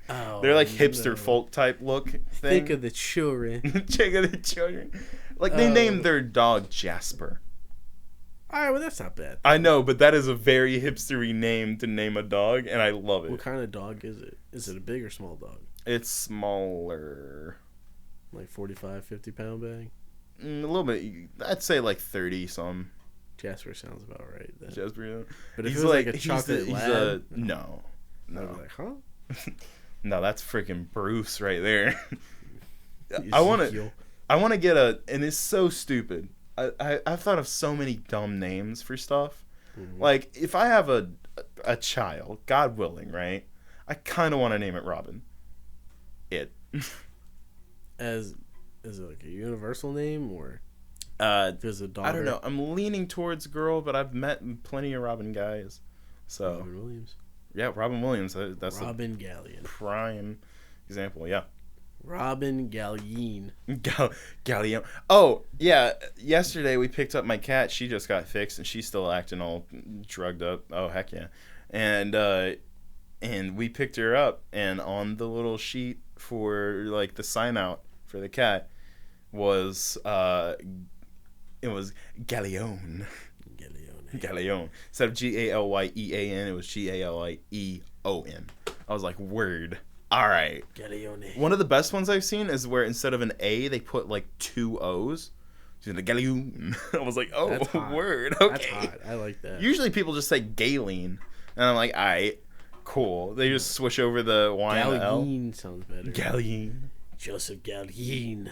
Oh, they're like hipster folk type look thing. Think of the children. Think of the children. Like they named their dog Jasper. Alright, well that's not bad. I know, but that is a very hipstery name to name a dog, and I love it. What kind of dog is it? Is it a big or small dog? It's smaller. Like 45, 50 pound bag? A little bit. I'd say like 30 some. Jasper sounds about right. Then. Jasper, yeah. But if he's like a chocolate lab, no. I'd be like, huh? No, that's freaking Bruce right there. I want to get and it's so stupid. I've thought of so many dumb names for stuff. Mm-hmm. Like, if I have a child, God willing, right? I kind of want to name it Robin. Is it like a universal name, or there's a daughter? I don't know. I'm leaning towards girl, but I've met plenty of Robin guys. So Robin Williams. Yeah, Robin Williams. That's Robin Gallion. Prime example. Yeah. Robin Gallion. Gallion. Oh yeah. Yesterday we picked up my cat. She just got fixed, and she's still acting all drugged up. Oh heck yeah. And we picked her up, and on the little sheet for like the sign out for the cat was it was Gallion. Gallion. Instead of Galyean, it was Galieon. I was like, word. All right. Gallion. One of the best ones I've seen is where instead of an A, they put like 2 O's. So the Gallion. I was like, oh, word. Okay. That's hot. I like that. Usually people just say Galen. And I'm like, all right, cool. They just switch over the Y and the L. Gallion sounds better. Gallion. Joseph Gallion.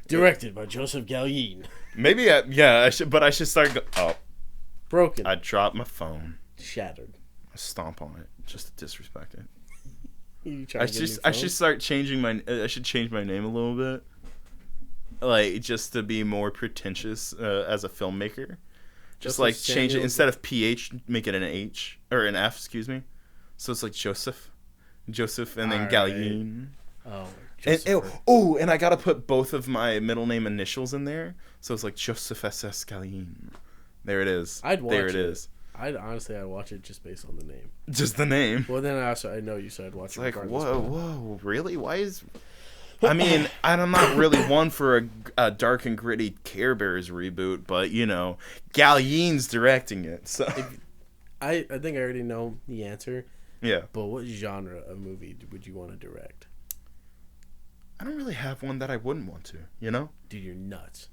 Directed by Joseph Gallion. Maybe, I should start. Broken. I dropped my phone. Shattered. I stomp on it just to disrespect it. I should start changing I should change my name a little bit, like just to be more pretentious as a filmmaker. Just like change it instead of PH, make it an H or an F. Excuse me. So it's like Joseph, and then Gallion. Oh. And I gotta put both of my middle name initials in there, so it's like Joseph S.S. Gallion. There it is. I'd watch it is. I'd watch it just based on the name. Just the name. Well, then I know you said watch it. Like whoa, really? Why is? I mean, I'm not really one for a dark and gritty Care Bears reboot, but you know, Gallion's directing it, so. I think I already know the answer. Yeah. But what genre of movie would you want to direct? I don't really have one that I wouldn't want to, you know? Dude, you're nuts.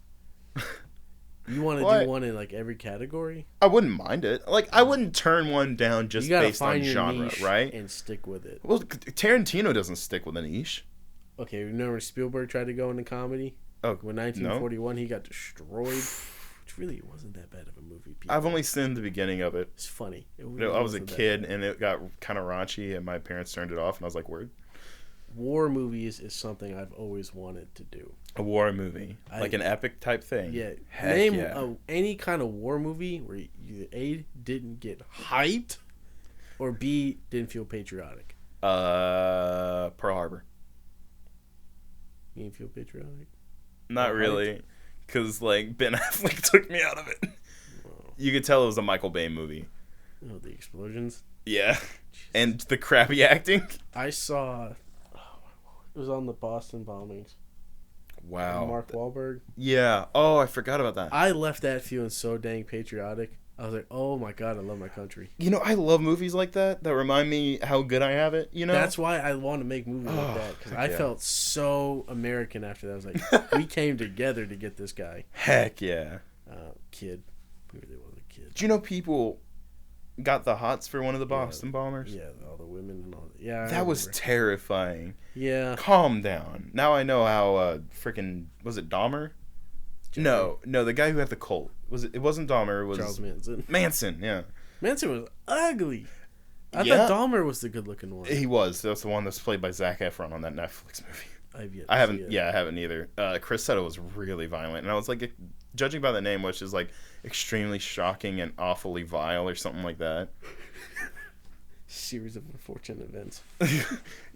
You want to do one in like every category? I wouldn't mind it. Like, I wouldn't turn one down just You gotta based on find your genre, niche right? and stick with it. Well, Tarantino doesn't stick with a niche. Okay, remember Spielberg tried to go into comedy? Oh, When 1941 he got destroyed, which really wasn't that bad of a movie. People. I've only seen the beginning of it. It's funny. It You really know, I was a wasn't that kid, bad. and it got kind of raunchy, and my parents turned it off, and I was like, word. War movies is something I've always wanted to do. A war movie. Like an epic type thing. Yeah. Heck Name yeah. any kind of war movie where you A, didn't get hyped, or B, didn't feel patriotic. Pearl Harbor. You didn't feel patriotic? Not Or really. Because, like, Ben Affleck took me out of it. You could tell it was a Michael Bay movie. Oh, the explosions. Yeah. And the crappy acting. I saw... it was on the Boston bombings. Wow. Mark Wahlberg. Yeah. Oh, I forgot about that. I left that feeling so dang patriotic. I was like, oh my God, I love my country. You know, I love movies like that remind me how good I have it, you know? That's why I want to make movies like that. Because I felt so American after that. I was like, we came together to get this guy. Heck yeah. Kid. He really was a kid. Do you know people got the hots for one of the Boston bombers? Yeah, all the women and all that. Yeah, That was terrifying. Yeah. Calm down. Now I know how freaking was it Dahmer? No, the guy who had the cult. It wasn't Dahmer, it was Charles Manson. Manson, yeah. Manson was ugly. I Yeah. thought Dahmer was the good looking one. He was. That's the one that's played by Zac Efron on that Netflix movie. I haven't either. Chris said it was really violent, and I was like, judging by the name, which is like extremely shocking and awfully vile or something like that. Series of unfortunate events.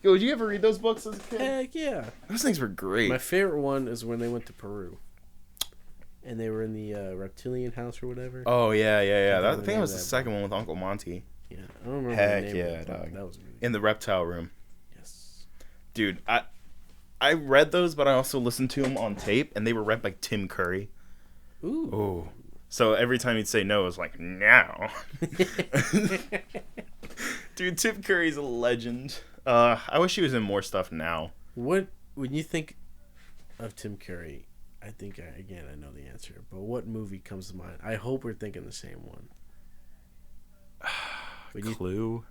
Yo, did you ever read those books as a kid? Heck yeah. Those things were great. My favorite one is when they went to Peru. And they were in the reptilian house or whatever. Oh, yeah. I I think that was the second one with Uncle Monty. Yeah, I don't remember Heck the name yeah, of it, but dog. that was really In the reptile room. Yes. Dude, I read those, but I also listened to them on tape, and they were read by Tim Curry. Ooh. Oh. So every time he'd say no, it was like, no. Dude, Tim Curry's a legend. I wish he was in more stuff now. When you think of Tim Curry, I think, again, I know the answer, but what movie comes to mind? I hope we're thinking the same one. Clue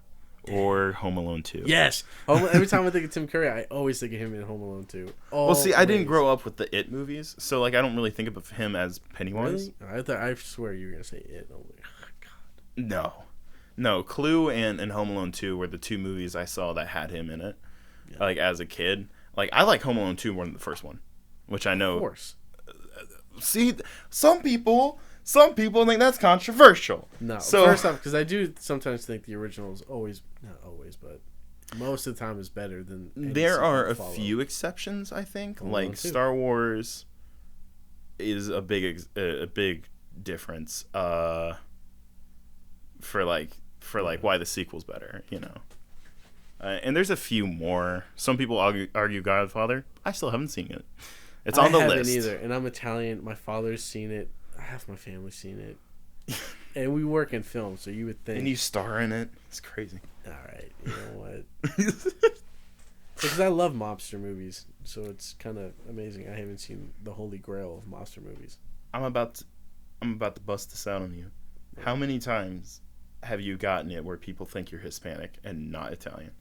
or Home Alone 2. Yes! Every time I think of Tim Curry, I always think of him in Home Alone 2. Well, see, I didn't grow up with the It movies, so like I don't really think of him as Pennywise. Really? I swear you were going to say It. I'm like, oh, God. No. Clue and Home Alone 2 were the two movies I saw that had him in it. Yeah. Like as a kid, like I like Home Alone 2 more than the first one, which I know. Of course. See, some people think that's controversial. No, so, first off, because I do sometimes think the original is always, not always, but most of the time is better than. There are a few exceptions, I think. Like Star Wars is a big difference. For why the sequel's better, you know. And there's a few more. Some people argue Godfather. I still haven't seen it. It's on the list. I haven't either, and I'm Italian. My father's seen it. Half my family's seen it. And we work in film, so you would think. And you star in it. It's crazy. All right, you know what? Because I love mobster movies, so it's kind of amazing. I haven't seen the holy grail of mobster movies. I'm about to bust this out on you. How many times have you gotten it where people think you're Hispanic and not Italian?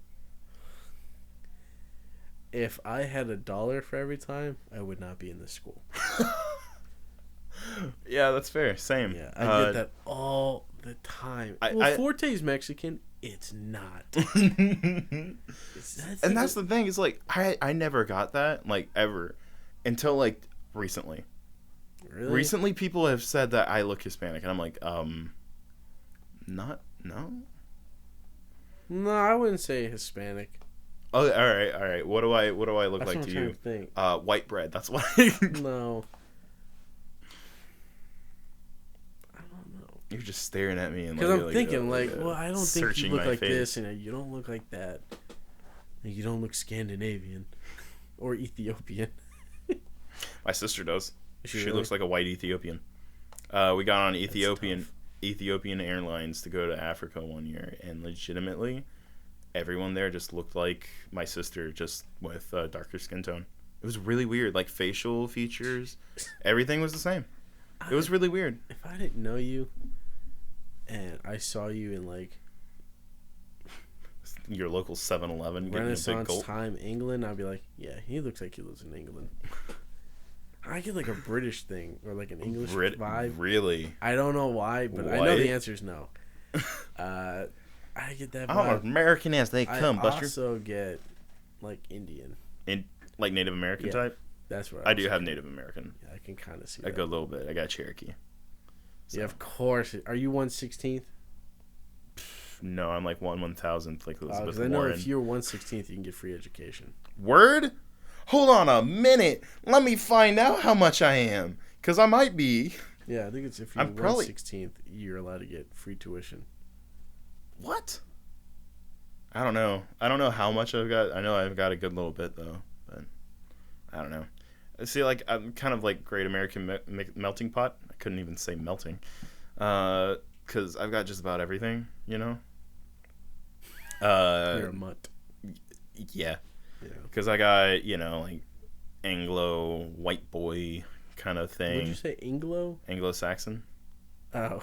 If I had $1 for every time, I would not be in this school. Yeah, that's fair. Same. Yeah, I get that all the time. Forte's Mexican. It's not. And that's the thing. Is like I never got that like ever until like recently. Really? Recently, people have said that I look Hispanic, and I'm like, no. No, I wouldn't say Hispanic. Oh, all right. What do I look That's like what to I'm you? trying to think. White bread. That's why. No. I don't know. You're just staring at me and because I'm thinking well, I don't think you look like face. this, and you don't look like that. And you don't look Scandinavian or Ethiopian. My sister does. She really? looks like a white Ethiopian. We got on Ethiopian Airlines to go to Africa one year, and legitimately, everyone there just looked like my sister, just with darker skin tone. It was really weird. Like facial features, everything was the same. It was really weird. If I didn't know you, and I saw you in like Your local 7-Eleven, getting a big Renaissance gulp. time England, I'd be like, yeah, he looks like he lives in England. I get like a British thing or like an English vibe. Really? I don't know why, but I know the answer is no. I get that vibe. Oh, American as they come, I Buster. also get like Indian. Like Native American type? That's what I do have Native American. Yeah, I can kind of see A that. good little bit. I got Cherokee. Yeah, of course. Are you 1/16th? No, I'm like 1/1000th, like Elizabeth Because I know Warren. if you're 1/16th, you can get free education. Word? Hold on a minute. Let me find out how much I am. Because I might be. Yeah, I think it's if you're I'm probably- 1/16th, you're allowed to get free tuition. What? I don't know. I don't know how much I've got. I know I've got a good little bit, though. But I don't know. I see, like, I'm kind of like Great American Melting Pot. I couldn't even say melting. Because I've got just about everything, you know? You're a mutt. Yeah. Yeah. Because I got, you know, like, Anglo, white boy kind of thing. Would you say Anglo? Anglo-Saxon. Oh.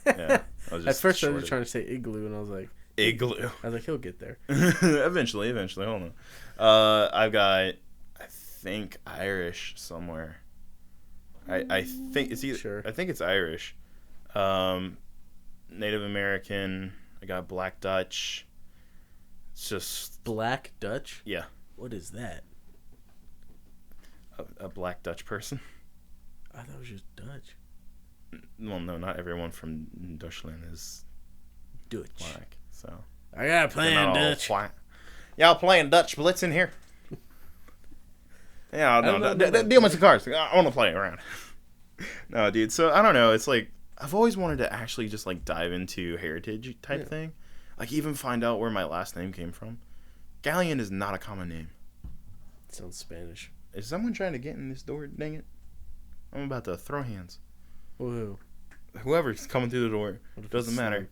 Yeah. I was At just first I was shorted. trying to say igloo, and I was like, Igloo. he'll get there. Eventually. Hold on. I've got, I think, Irish somewhere. I think it's either. Sure. I think it's Irish. Native American. I got Black Dutch. It's just Black Dutch? yeah, What is that? a Black Dutch person. I thought it was just Dutch. Well, no, not everyone from Deutschland is Dutch. black. So I got a they're plan, not all Dutch. white. Y'all playing Dutch Blitz in here? Yeah, don't know no, about deal with the cars. I want to play around. No, dude. So I don't know. It's like I've always wanted to actually just like dive into heritage type thing. Like even find out where my last name came from. Galleon is not a common name. Sounds Spanish. Is someone trying to get in this door? Dang it! I'm about to throw hands. Woohoo. Whoever's coming through the door, What if doesn't it's matter.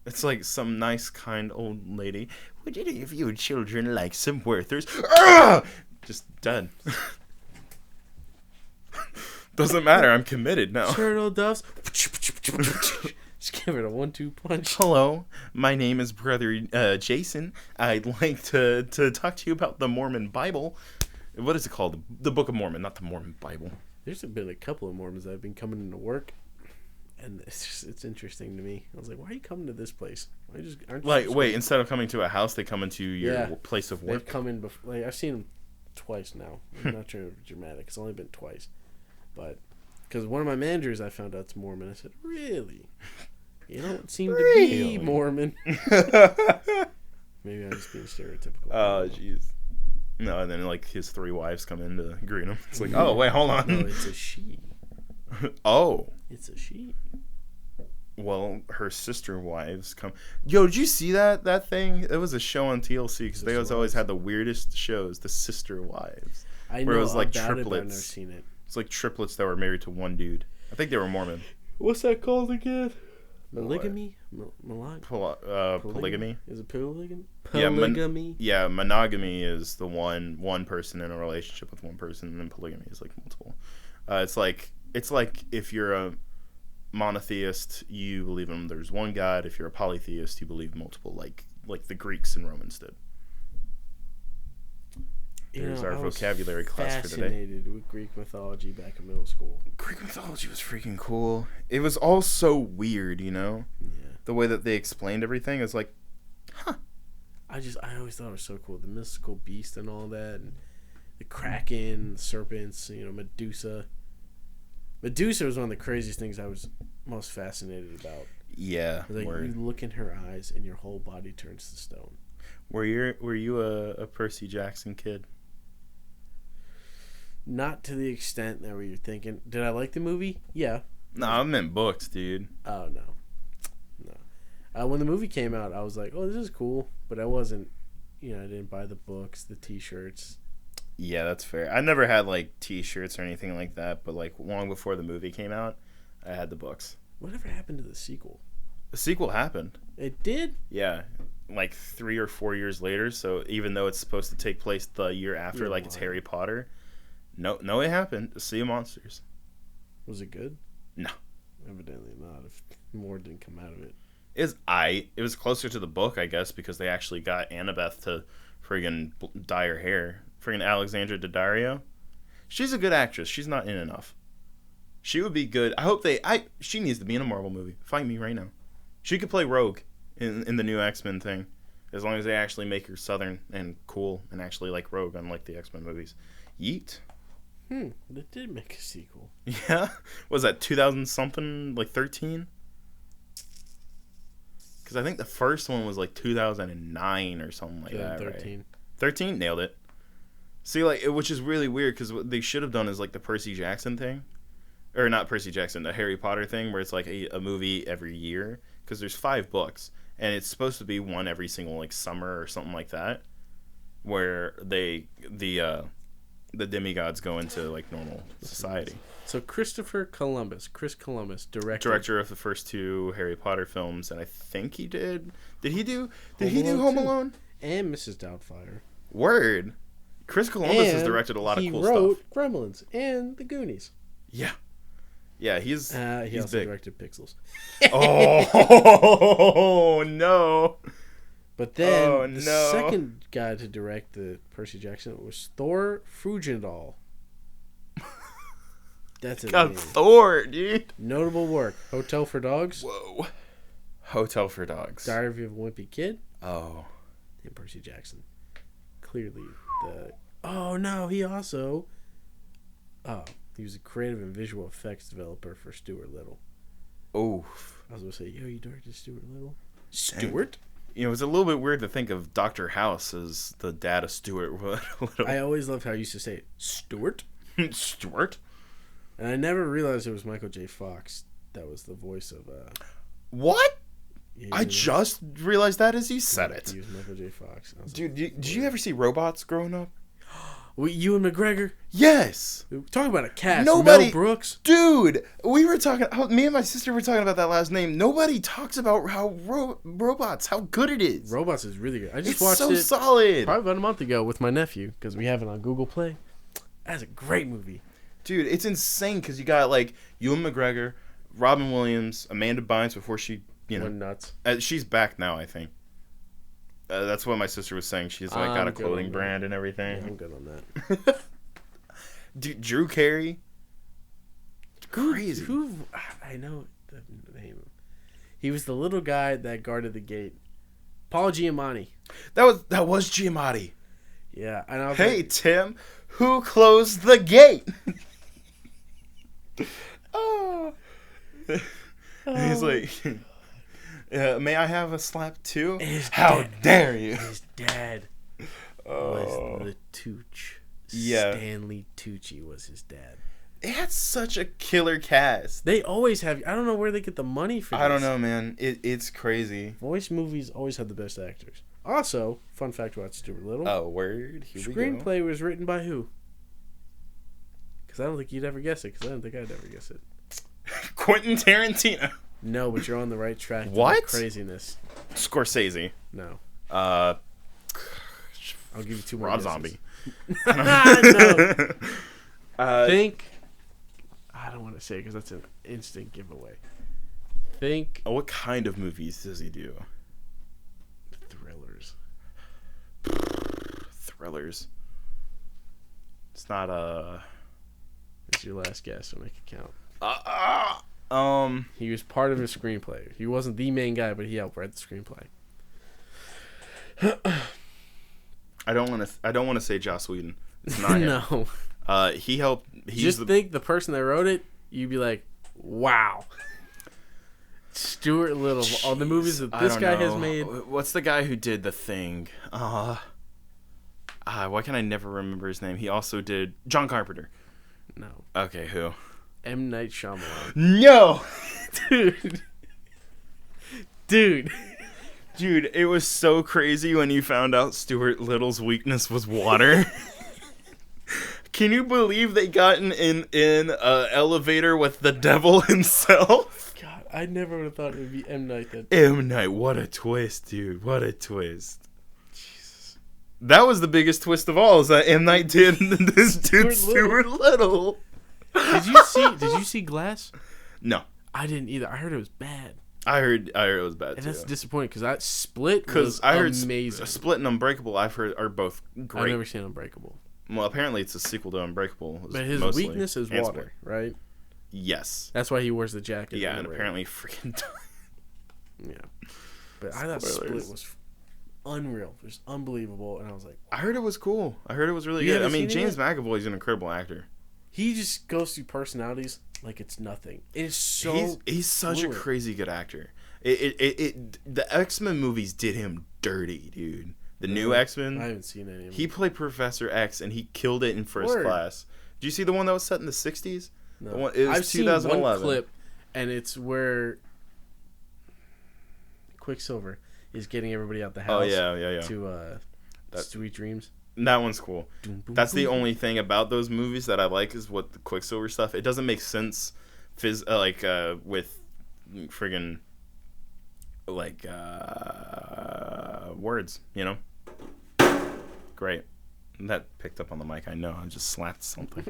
It's like some nice, kind old lady. Would you give your children like some Werthers? Just dead. Doesn't matter. I'm committed now. Turtle doves. Just give it a 1-2 punch. Hello, my name is Brother Jason. I'd like to talk to you about the Mormon Bible. What is it called? The Book of Mormon, not the Mormon Bible. There's been a couple of Mormons that have been coming into work, and it's interesting to me. I was like, why are you coming to this place? Why aren't you Like, just wait, going- instead of coming to a house, they come into your Yeah. place of They've work. come in before. Like, I've seen them twice now. I'm not trying to be dramatic. It's only been twice, but because one of my managers, I found out's Mormon. I said, really? You don't seem to Really? be Mormon. Maybe I'm just being stereotypical. Oh, jeez. No, and then like his 3 wives come in to greet him. It's like, oh wait, hold on. No, it's a she. Oh, It's a she. well, her sister wives come. Yo, did you see that thing? It was a show on TLC because they Sister always Wives? had the weirdest shows. The sister wives. I Where know it was like about it, but I've triplets. never seen it. It's like triplets that were married to one dude. I think they were Mormon. What's that called again? Polygamy? Polygamy. Is it polygamy? Yeah, Polygamy? Yeah, monogamy is the one person in a relationship with one person, and then polygamy is like multiple. It's like if you're a monotheist, you believe in there's one God. If you're a polytheist, you believe multiple, like the Greeks and Romans did. There's our I was vocabulary class for today. fascinated with Greek mythology back in middle school. Greek mythology was freaking cool. It was all so weird, you know? Yeah. The way that they explained everything is like, huh. I always thought it was so cool. The mystical beast and all that, and the kraken, the serpents, Medusa. Medusa was one of the craziest things I was most fascinated about. Yeah. Like, you look in her eyes and your whole body turns to stone. Were you a Percy Jackson kid? Not to the extent that you're thinking. Did I like the movie? Yeah. No, I meant books, dude. Oh, no. When the movie came out, I was like, oh, this is cool. But I wasn't, I didn't buy the books, the t-shirts. Yeah, that's fair. I never had, like, T-shirts or anything like that, but, like, long before the movie came out, I had the books. Whatever happened to the sequel? The sequel happened. It did? Yeah, like 3 or 4 years later, so even though it's supposed to take place the year after, You're like it's lying. Harry Potter, no, it happened. Sea of Monsters. Was it good? No. Evidently not. If more didn't come out of it. It was closer to the book, I guess, because they actually got Annabeth to friggin' dye her hair. Friggin' Alexandra Daddario. She's a good actress. She's not in enough. She would be good. She needs to be in a Marvel movie. Fight me right now. She could play Rogue in the new X-Men thing. As long as they actually make her Southern and cool and actually like Rogue, unlike the X-Men movies. Yeet. They did make a sequel. Yeah? Was that 2000-something? Like 13? Because I think the first one was like 2009 or something like that, 13. Right? 13? Nailed it. See, like, which is really weird because what they should have done is like the Percy Jackson thing. Or not Percy Jackson, the Harry Potter thing where it's like a movie every year. Because there's 5 books. And it's supposed to be one every single like summer or something like that. Where the demigods go into like normal society. So Chris Columbus, director of the first 2 Harry Potter films, and I think he did he do Home Home Alone? And Mrs. Doubtfire. Word. Chris Columbus has directed a lot of cool stuff. He wrote Gremlins and The Goonies. Yeah. Yeah, he also big. directed Pixels. Oh no. But then the second guy to direct the Percy Jackson was Thor Freudendahl. That's it. God, Thor, dude. Notable work: Hotel for Dogs. Whoa. Hotel for Dogs. Diary of a Wimpy Kid. Oh. And Percy Jackson. Clearly the. Oh no! He also. Oh, he was a creative and visual effects developer for Stuart Little. Oh. I was gonna say, yo, you directed Stuart Little. Stuart. You know, it's a little bit weird to think of Dr. House as the dad of Stuart Little. I always loved how you used to say it. Stuart? Stuart? And I never realized it was Michael J. Fox that was the voice of... What? Yeah, I just realized that as you said it. He was Michael J. Fox. Dude, did you ever see Robots growing up? Ewan McGregor? Yes. Talking about a cast. Nobody, Mel Brooks? Dude, we were talking... me and my sister were talking about that last name. Nobody talks about how Robots, how good it is. Robots is really good. I just watched it. It's so solid. Probably about a month ago with my nephew, because we have it on Google Play. That's a great movie. Dude, it's insane, because you got, like, Ewan McGregor, Robin Williams, Amanda Bynes before she, Went nuts. She's back now, I think. That's what my sister was saying. She's like got a clothing brand and everything. Yeah, I'm good on that. Dude, Drew Carey. Crazy. Who? I know the name. He was the little guy that guarded the gate. Paul Giamatti. That was Giamatti. Yeah. And I was hey, Tim, who closed the gate? Oh. He's like... may I have a slap too? How dare you? His dad was the Tooch. Yeah. Stanley Tucci was his dad. It had such a killer cast. They always have. I don't know where they get the money for this. I don't know, man. It's crazy. Voice movies always have the best actors. Also, fun fact about Stuart Little. Oh, word. Here we go. Screenplay was written by who? Because I don't think you'd ever guess it. Because I don't think I'd ever guess it. Quentin Tarantino. No, but you're on the right track. What? Craziness. Scorsese. No. I'll give you 2 more Rob guesses. Zombie. No. Think. I don't want to say because that's an instant giveaway. Think. What kind of movies does he do? Thrillers. It's not It's your last guess, so make it count. He was part of a screenplay. He wasn't the main guy, but he helped write the screenplay. I don't want to say Joss Whedon. It's not him. No. He helped. Think the person that wrote it. You'd be like, wow. Stuart Little. Jeez, all the movies that this guy has made. What's the guy who did The Thing? Why can I never remember his name? He also did John Carpenter. No. Okay, who? M. Night Shyamalan. No! Dude, it was so crazy when you found out Stuart Little's weakness was water. Can you believe they got in an elevator with the devil himself? God, I never would have thought it would be M. Night. M. Night, what a twist, dude. What a twist. Jesus. That was the biggest twist of all, is that M. Night did this dude Stuart Little. Did you see Glass? No, I didn't either. I heard it was bad. I heard it was bad And too. that's disappointing because that Split was I heard amazing. Split and Unbreakable. I've heard are both great. I've never seen Unbreakable. Well, apparently it's a sequel to Unbreakable. But his mostly. weakness is And water, Split. right? Yes. That's why he wears the jacket. Yeah, in and the rain. apparently freaking. Yeah. But I thought Split Spoilers. was unreal. It was unbelievable. And I was like, I heard it was cool. I heard it was really You good. I haven't mean, seen it James McAvoy's an incredible actor. he just goes through personalities like it's nothing. It's so He's such fluid. a crazy good actor. The X-Men movies did him dirty, dude. The new I X-Men. haven't seen any of them. He played Professor X and he killed it in First Word. Class. Do you see the one that was set in the 60s? No. The one, it was I've seen 2011. one clip, and it's where Quicksilver is getting everybody out the house. Oh yeah. To That- Sweet Dreams. That one's cool. Boom, boom, That's the boom. only thing about those movies that I like is what the Quicksilver stuff. It doesn't make sense, with friggin' words. You know. Great. That picked up on the mic. I know. I just slapped something.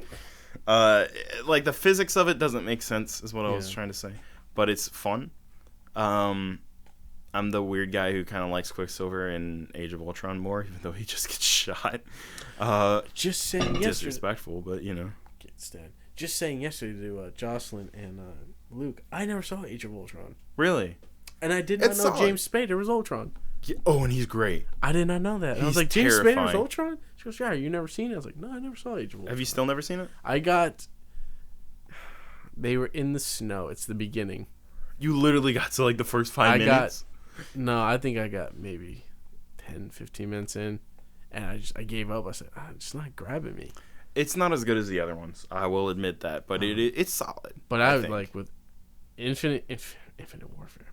Like the physics of it doesn't make sense, is what I was trying to say. But it's fun. I'm the weird guy who kind of likes Quicksilver in Age of Ultron more, even though he just gets shot. Just saying yesterday. Disrespectful, but you know. Just saying yesterday to Jocelyn and Luke, I never saw Age of Ultron, Really? and I did not It's know solid. James Spader was Ultron. Yeah. Oh, and he's great. I did not know that. And I was He's like, James Spader was terrifying. Ultron? She goes, yeah, you never seen it? I was like, no, I never saw Age of Ultron. Have you still never seen it? They were in the snow. It's the beginning. You literally got to like the first 5 minutes. No, I think I got maybe 10, 15 minutes in, and I gave up. I said, it's not grabbing me. It's not as good as the other ones. I will admit that, but it's solid. But I would think. like with Infinite Warfare.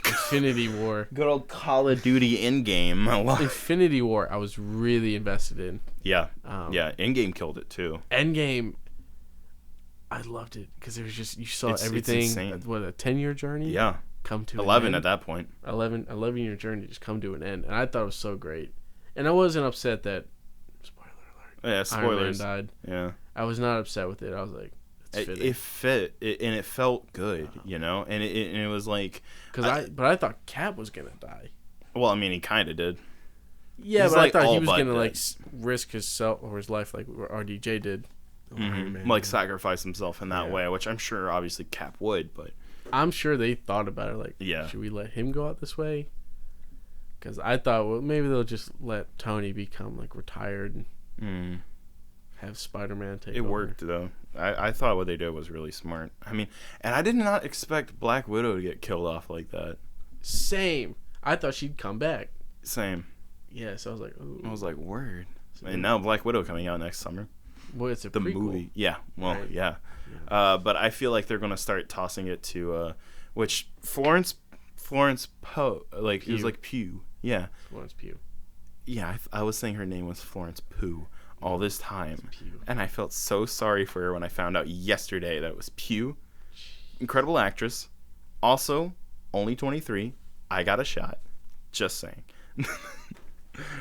Infinity War. Good old Call of Duty in-game. Infinity War, I was really invested in. Yeah. Um, Yeah, in-game killed it too. Endgame, I loved it because there was just you saw It's everything. insane. What, a 10-year journey? Yeah. Come to 11 an at end. that point. 11-year journey just come to an end, and I thought it was so great. And I wasn't upset that spoiler alert. Yeah, spoilers. Iron Man died. Yeah. I was not upset with it. I was like, it's fitting. It fit, and it felt good, you know? And it was like... But I thought Cap was gonna die. Well, I mean, he kind of did. Yeah, He's but like I thought all he was but gonna dead. like risk himself or his life like RDJ did. Iron Man. Like, sacrifice himself in that Yeah. way, which I'm sure, obviously, Cap would, but... I'm sure they thought about it. Like, Yeah. should we let him go out this way? Because I thought, well, maybe they'll just let Tony become like retired and have Spider-Man take It over. worked, though. I thought what they did was really smart. I mean, and I did not expect Black Widow to get killed off like that. Same. I thought she'd come back. Same. Yeah, so I was like, ooh. I was like, word. So- And now Black Widow coming out next summer. Well, it's a The prequel. movie. Yeah. Well, Right. yeah. But I feel like they're going to start tossing it to, which Florence Poe, like, it was Pugh. like Pugh. Yeah. Florence Pugh. Yeah, I was saying her name was Florence Pugh all this time. Pugh. And I felt so sorry for her when I found out yesterday that it was Pugh. Incredible actress. Also, only 23. I got a shot. Just saying.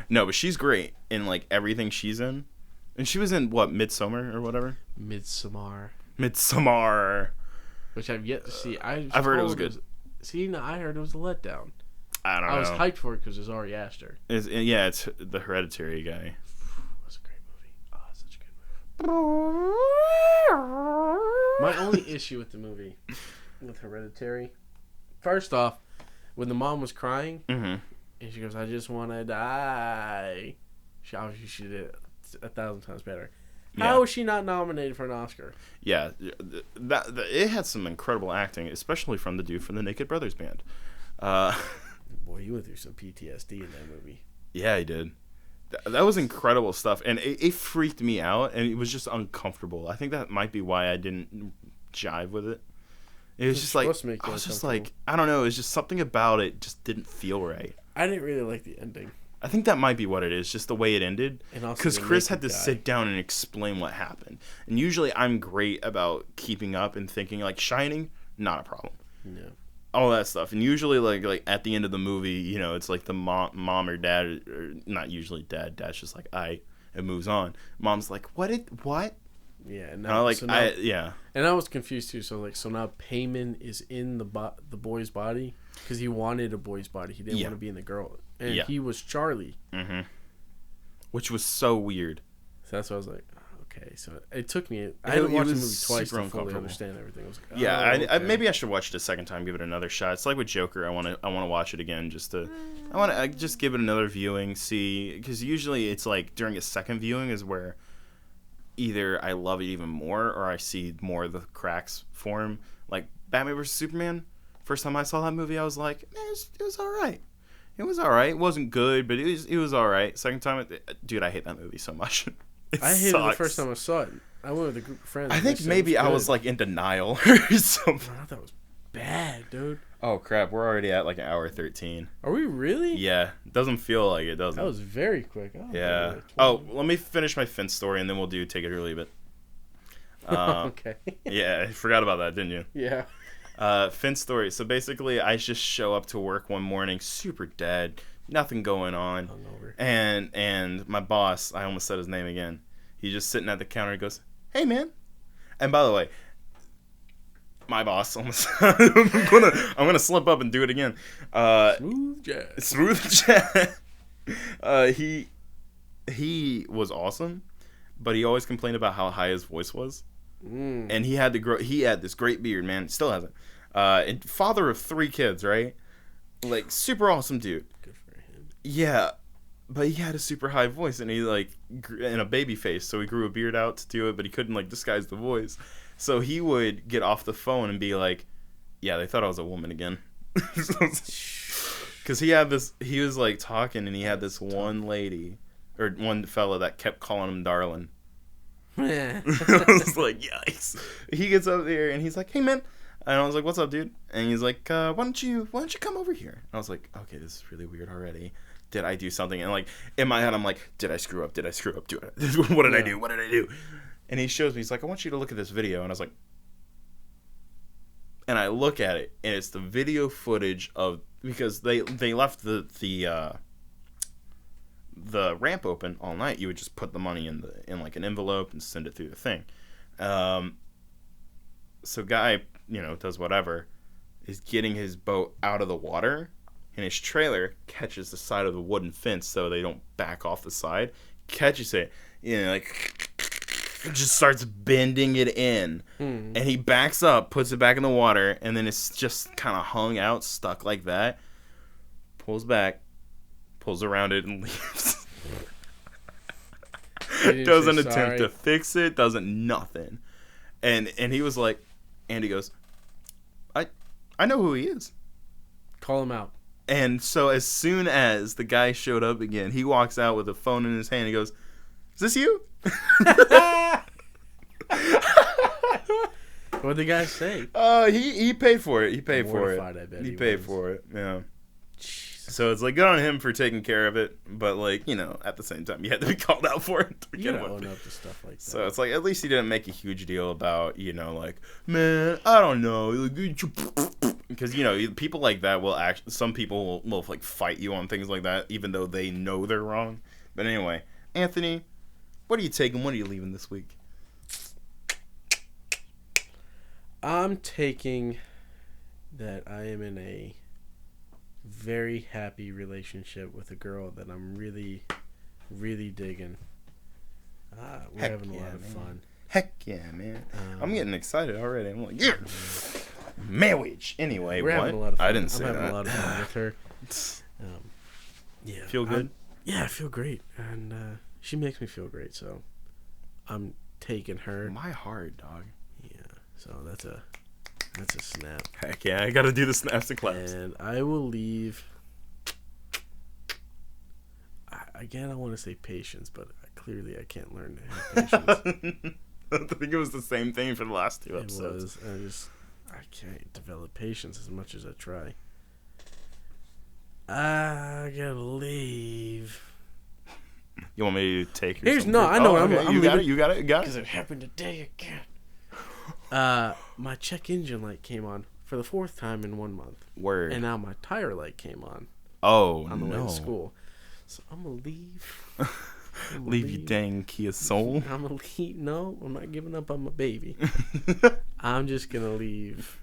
No, but she's great in, like, everything she's in. And she was in, what, Midsommar or whatever? Midsommar. Midsommar. Which I've yet to see. I've heard it was good. See, no, I heard it was a letdown. I don't know. I was hyped for it because it's Ari Aster. It's the Hereditary guy. It was a great movie. Oh, it's such a good movie. My only issue with the movie, with Hereditary, first off, when the mom was crying, Mm-hmm. and she goes, I just want to die. She obviously she did it 1,000 times better. Yeah. How was she not nominated for an Oscar? Yeah, it had some incredible acting, especially from the dude from the Naked Brothers band. Boy, you went through some PTSD in that movie. Yeah, he did. That was incredible stuff, and it freaked me out, and it was just uncomfortable. I think that might be why I didn't jive with it. It was It's just like, supposed to make you I was just uncomfortable. like, I don't know, it was just something about it just didn't feel right. I didn't really like the ending. I think that might be what it is, just the way it ended. And also Because the Chris naked had to guy. sit down and explain what happened. And usually I'm great about keeping up and thinking, like, Shining, not a problem. No. All that stuff. And usually, like at the end of the movie, you know, it's like the mom or dad, or not usually dad. Dad's just like, it moves on. Mom's like, what? Yeah, and And I like so now, yeah. and I was confused too. So now Payman is in the boy's body because he wanted a boy's body. He didn't want to be in the girl, and he was Charlie. Mm-hmm. Which was so weird. So that's why I was like, okay. So it took me. I had to watch the movie twice to fully understand everything. I was like, I maybe I should watch it a second time, give it another shot. It's like with Joker. I want to watch it again just to. I want to just give it another viewing, see, because usually it's like during a second viewing is where either I love it even more or I see more of the cracks form. Like Batman vs Superman. First time I saw that movie, I was like, man, it was all right. It was all right. It wasn't good, but it was all right. Second time, dude, I hate that movie so much. I hated it the first time I saw it. I went with a group of friends. I think maybe I was like in denial or something. I thought that was bad, dude. Oh crap, we're already at like an hour 13. Are we really? Yeah, it doesn't feel like it, doesn't. That was very quick. Yeah. Oh, let me finish my Finn story and then we'll do Take It or Leave It. Okay. Yeah, I forgot about that, didn't you? Yeah. Finn story. So basically, I just show up to work one morning, super dead, nothing going on, Hungover. and my boss, I almost said his name again. He's just sitting at the counter. He goes, "Hey, man." And by the way, my boss almost. I'm gonna slip up and do it again. Smooth jazz. He was awesome, but he always complained about how high his voice was. And he had to grow. He had this great beard, man. Still has it. And father of 3 kids, right? Like super awesome dude. Good for him. Yeah, but he had a super high voice, and he like and a baby face, so he grew a beard out to do it, but he couldn't like disguise the voice. So he would get off the phone and be like, "Yeah, they thought I was a woman again." Because he had this. He was like talking, and he had this one lady or one fella that kept calling him darling. I was like, yikes. He gets up there and he's like, "Hey, man." And I was like, "What's up, dude?" And he's like, why don't you come over here?" And I was like, okay, this is really weird already. Did I do something? And like in my head, I'm like, did I screw up? What did I do? And he shows me, he's like, "I want you to look at this video." And I was like, and I look at it, and it's the video footage of, because they left the ramp open all night. You would just put the money in like an envelope and send it through the thing. So guy, does whatever, is getting his boat out of the water, and his trailer catches the side of the wooden fence so they don't back off the side. Catches it, like just starts bending it in, and he backs up, puts it back in the water, and then it's just kind of hung out, stuck like that. Pulls back, pulls around it, and leaves. Doesn't attempt to fix it, doesn't nothing. And he was like, Andy goes, I know who he is. Call him out. And so as soon as the guy showed up again, he walks out with a phone in his hand. He goes, "Is this you?" What'd the guy say? He paid for it. He paid for it. I bet he paid for it. Yeah. So it's like, good on him for taking care of it, but like, at the same time, you had to be called out for it to begin with. Own up to stuff like that. So it's like, at least he didn't make a huge deal about, like, man, I don't know, because people like that will some people will like fight you on things like that, even though they know they're wrong. But anyway, Anthony, what are you taking? What are you leaving this week? I'm taking that I am in a very happy relationship with a girl that I'm really, really digging. We're having a lot of fun. Heck yeah, man. I'm getting excited already. I'm like, yeah, marriage. Anyway, we're having a lot of fun. I didn't say I'm that. having a lot of fun with her. Yeah. Feel good? I feel great. And she makes me feel great, so I'm taking her. My heart, dog. Yeah, so that's a snap. Heck yeah, I gotta do the snaps and claps. And I will leave. Again, I want to say patience, but clearly I can't learn to have patience. I think it was the same thing for the last 2 episodes. It was. I can't develop patience as much as I try. I gotta leave. You want me to take your? Here's no. I know. Okay. I'm You got it. Because it happened today again. My check engine light came on for the 4th time in 1 month. Word. And now my tire light came on. Oh, on the way to school. So I'm gonna leave. Leave you dang Kia Soul. I'm gonna leave. No, I'm not giving up on my baby. I'm just gonna leave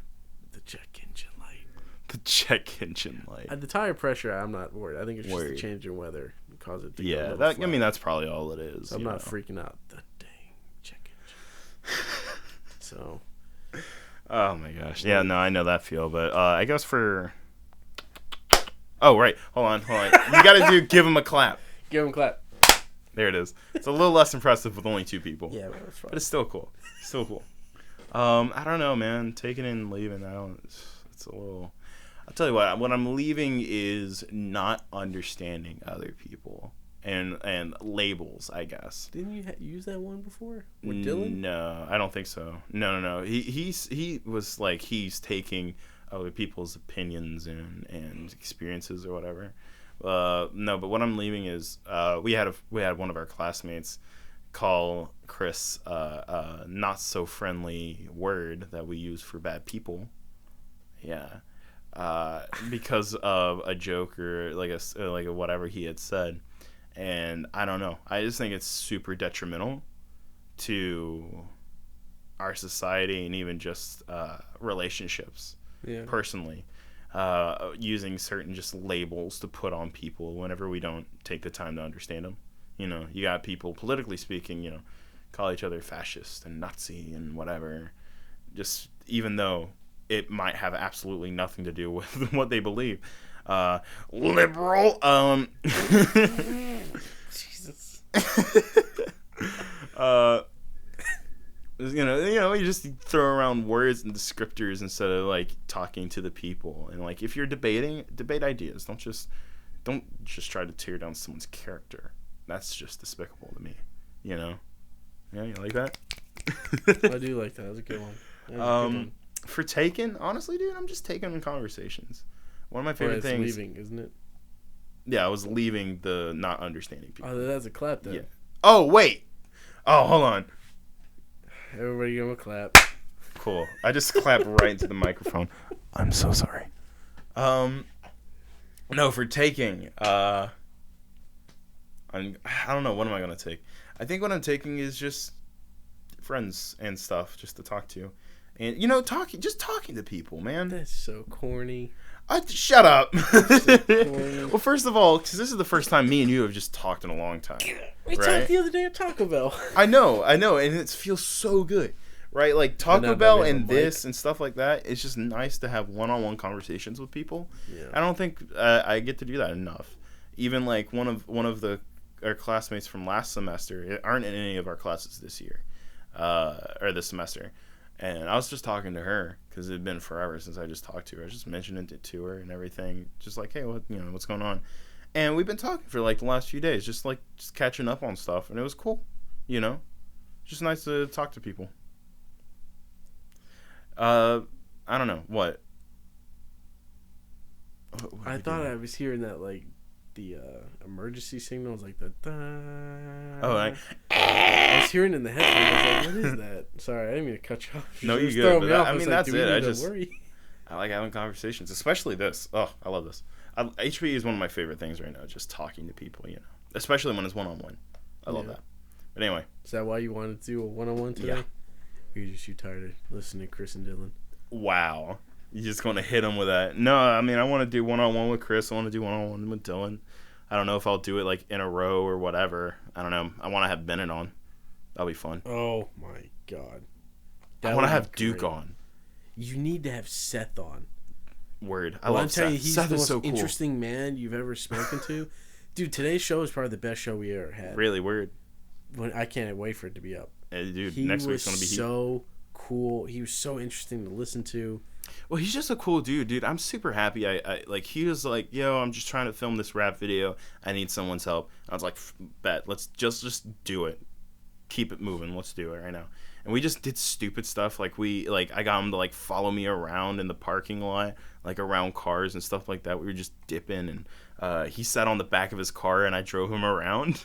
the check engine light. The check engine light. The tire pressure, I'm not worried. I think it's just Worried. the change in weather cause it to go a Yeah, little that. I flat. mean, that's probably all it is. So I'm you not know. freaking out. The dang check engine. So. Oh my gosh. Yeah, no, I know that feel, but I guess for. Oh right, hold on. You gotta give him a clap. Give him a clap. There it is. It's a little less impressive with only 2 people. Yeah, well, that's fine. But it's still cool. Still cool. I don't know, man. Taking it and leaving, it's a little. I'll tell you what I'm leaving is not understanding other people and labels, I guess. Didn't you use that one before with Dylan? No, I don't think so. No. He was like he's taking other people's opinions and experiences or whatever. No, but what I'm leaving is we had one of our classmates call Chris not so friendly word that we use for bad people. Yeah. Because of a joke or like a whatever he had said. And I don't know. I just think it's super detrimental to our society and even just relationships. Yeah. Personally, using certain just labels to put on people whenever we don't take the time to understand them. You know, you got people, politically speaking, call each other fascist and Nazi and whatever. Just even though it might have absolutely nothing to do with what they believe. Liberal. Jesus. You just throw around words and descriptors instead of like talking to the people. And like if you're debating, debate ideas. Don't just try to tear down someone's character. That's just despicable to me. Yeah, you like that? I do like that. That was a good one. That was a good one. For taking, honestly, dude, I'm just taking in conversations. One of my favorite things. Leaving, isn't it? Yeah, I was leaving the not understanding people. Oh, that's a clap then. Yeah. Oh wait. Oh, hold on. Everybody give him a clap. Cool. I just clapped right into the microphone. I'm so sorry. No, for taking. I don't know. What am I gonna take? I think what I'm taking is just friends and stuff, just to talk to, and talking to people, man. That's so corny. Shut up. Corny. Well, first of all, because this is the first time me and you have just talked in a long time. We right? talked the other day at Taco Bell. I know, and it feels so good, right? Like Taco Bell and this and stuff like that. It's just nice to have one-on-one conversations with people. Yeah. I don't think I get to do that enough. Even like one of our classmates from last semester aren't in any of our classes this year, or this semester. And I was just talking to her because it had been forever since I just talked to her. I was just mentioning it to her and everything, just like, hey, what's going on? And we've been talking for like the last few days, just catching up on stuff, and it was cool, just nice to talk to people. I don't know what I thought I was hearing that like the emergency signal was like the. I was hearing it in the headphones. I was like, what is that? Sorry, I didn't mean to cut you off. No, you're good. But I mean, that's it. I like having conversations, especially this. Oh, I love this. HPE is one of my favorite things right now. Just talking to people, especially when it's one-on-one. I love that. But anyway, is that why you wanted to do a one-on-one today? Yeah. Or you're just too tired of listening to Chris and Dylan? Wow. You're just going to hit him with that. No, I mean, I want to do one-on-one with Chris. I want to do one-on-one with Dylan. I don't know if I'll do it, like, in a row or whatever. I don't know. I want to have Bennett on. That'll be fun. Oh, my God. I want to have Duke on. You need to have Seth on. Word. I love Seth. He's Seth the is most so cool. interesting man you've ever spoken to. Dude, today's show is probably the best show we ever had. Really, word. I can't wait for it to be up. Hey, dude, next week's going to be so cool. He was so interesting to listen to. Well, he's just a cool dude. I'm super happy. I like, he was like, yo, I'm just trying to film this rap video. I need someone's help. I was like, bet. Let's just do it. Keep it moving. Let's do it right now. And we just did stupid stuff. I got him to like follow me around in the parking lot, like around cars and stuff like that. We were just dipping, and he sat on the back of his car, and I drove him around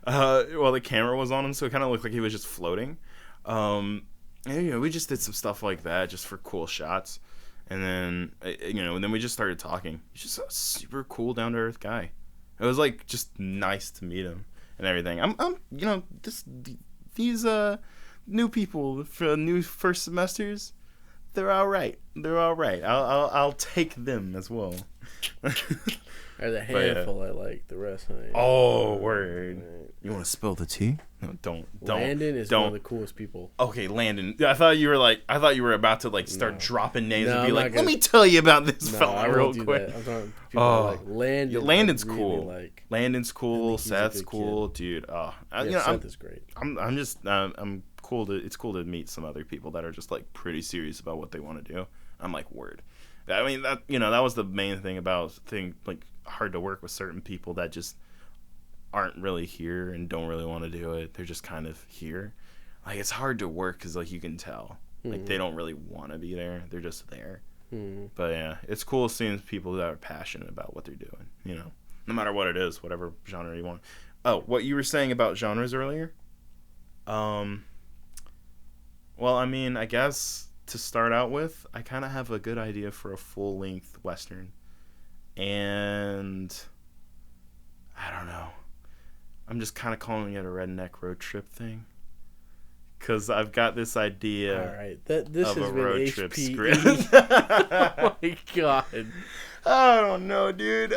while the camera was on him, so it kind of looked like he was just floating. And we just did some stuff like that just for cool shots. And then and then we just started talking. He's just a super cool, down to earth guy. It was like just nice to meet him. and everything. I'm you know, these new people for new first semesters, they're all right. They're all right. I'll take them as well. There's a handful I like. The rest I ain't. Oh, word. You want to spill the tea? No, don't. Landon is one of the coolest people. Okay, Landon. I thought you were about to like start dropping names and be I'm like, not gonna... let me tell you about this No, fella I real won't do quick. that. I'm talking people like Landon. Landon's really cool. like. Landon's cool. Seth's good cool, dude. Yeah, you know, Seth is great. I'm just I'm cool to. It's cool to meet some other people that are just like pretty serious about what they want to do. I'm like, word. I mean, that, you know, that was the main thing about like hard to work with certain people that just aren't really here and don't really want to do it. They're just kind of here. Like, it's hard to work because like you can tell like they don't really want to be there. They're just there. But yeah, it's cool seeing people that are passionate about what they're doing, you know, no matter what it is, whatever genre you want. Oh, what you were saying about genres earlier? Well, I mean, I guess to start out with, I kind of have a good idea for a full-length Western. And I don't know. I'm just kind of calling it a redneck road trip thing. Because I've got this idea All right. This of has a been road HPE. trip script. Oh my god. I don't know, dude.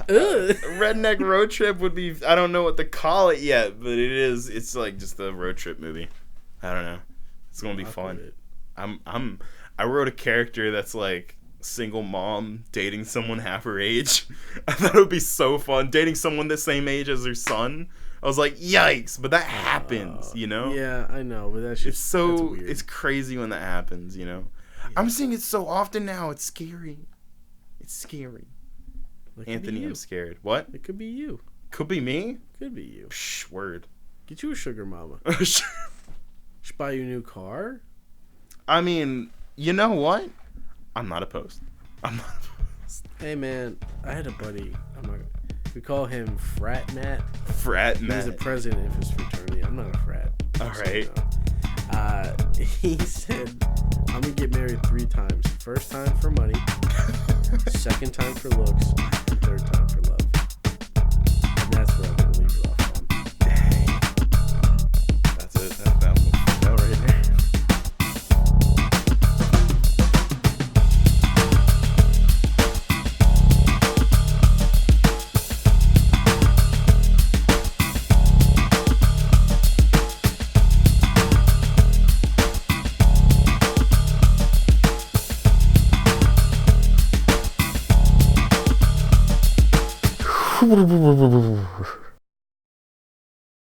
Redneck road trip would be, I don't know what to call it yet, but it's like just a road trip movie. I don't know. It's gonna be fun. I wrote a character that's like single mom dating someone half her age. I thought it would be so fun dating someone the same age as her son. I was like, yikes! But that happens, you know. Yeah, I know, but that's just that's weird. It's crazy when that happens, you know. Yeah. I'm seeing it so often now. It's scary. It's scary. Anthony, I'm scared. What? It could be you. Could be me. Could be you. Psh, word. Get you a sugar mama. Should buy you a new car. I mean, you know what? I'm not opposed. Hey man, I had a buddy. We call him Frat Matt. Frat Matt. He's the president of his fraternity. I'm not a frat. All right. He said, I'm gonna get married 3 times. First time for money, second time for looks, and third time for love. And that's what I'm gonna leave it off on. Dang. That's it. That's that one right there.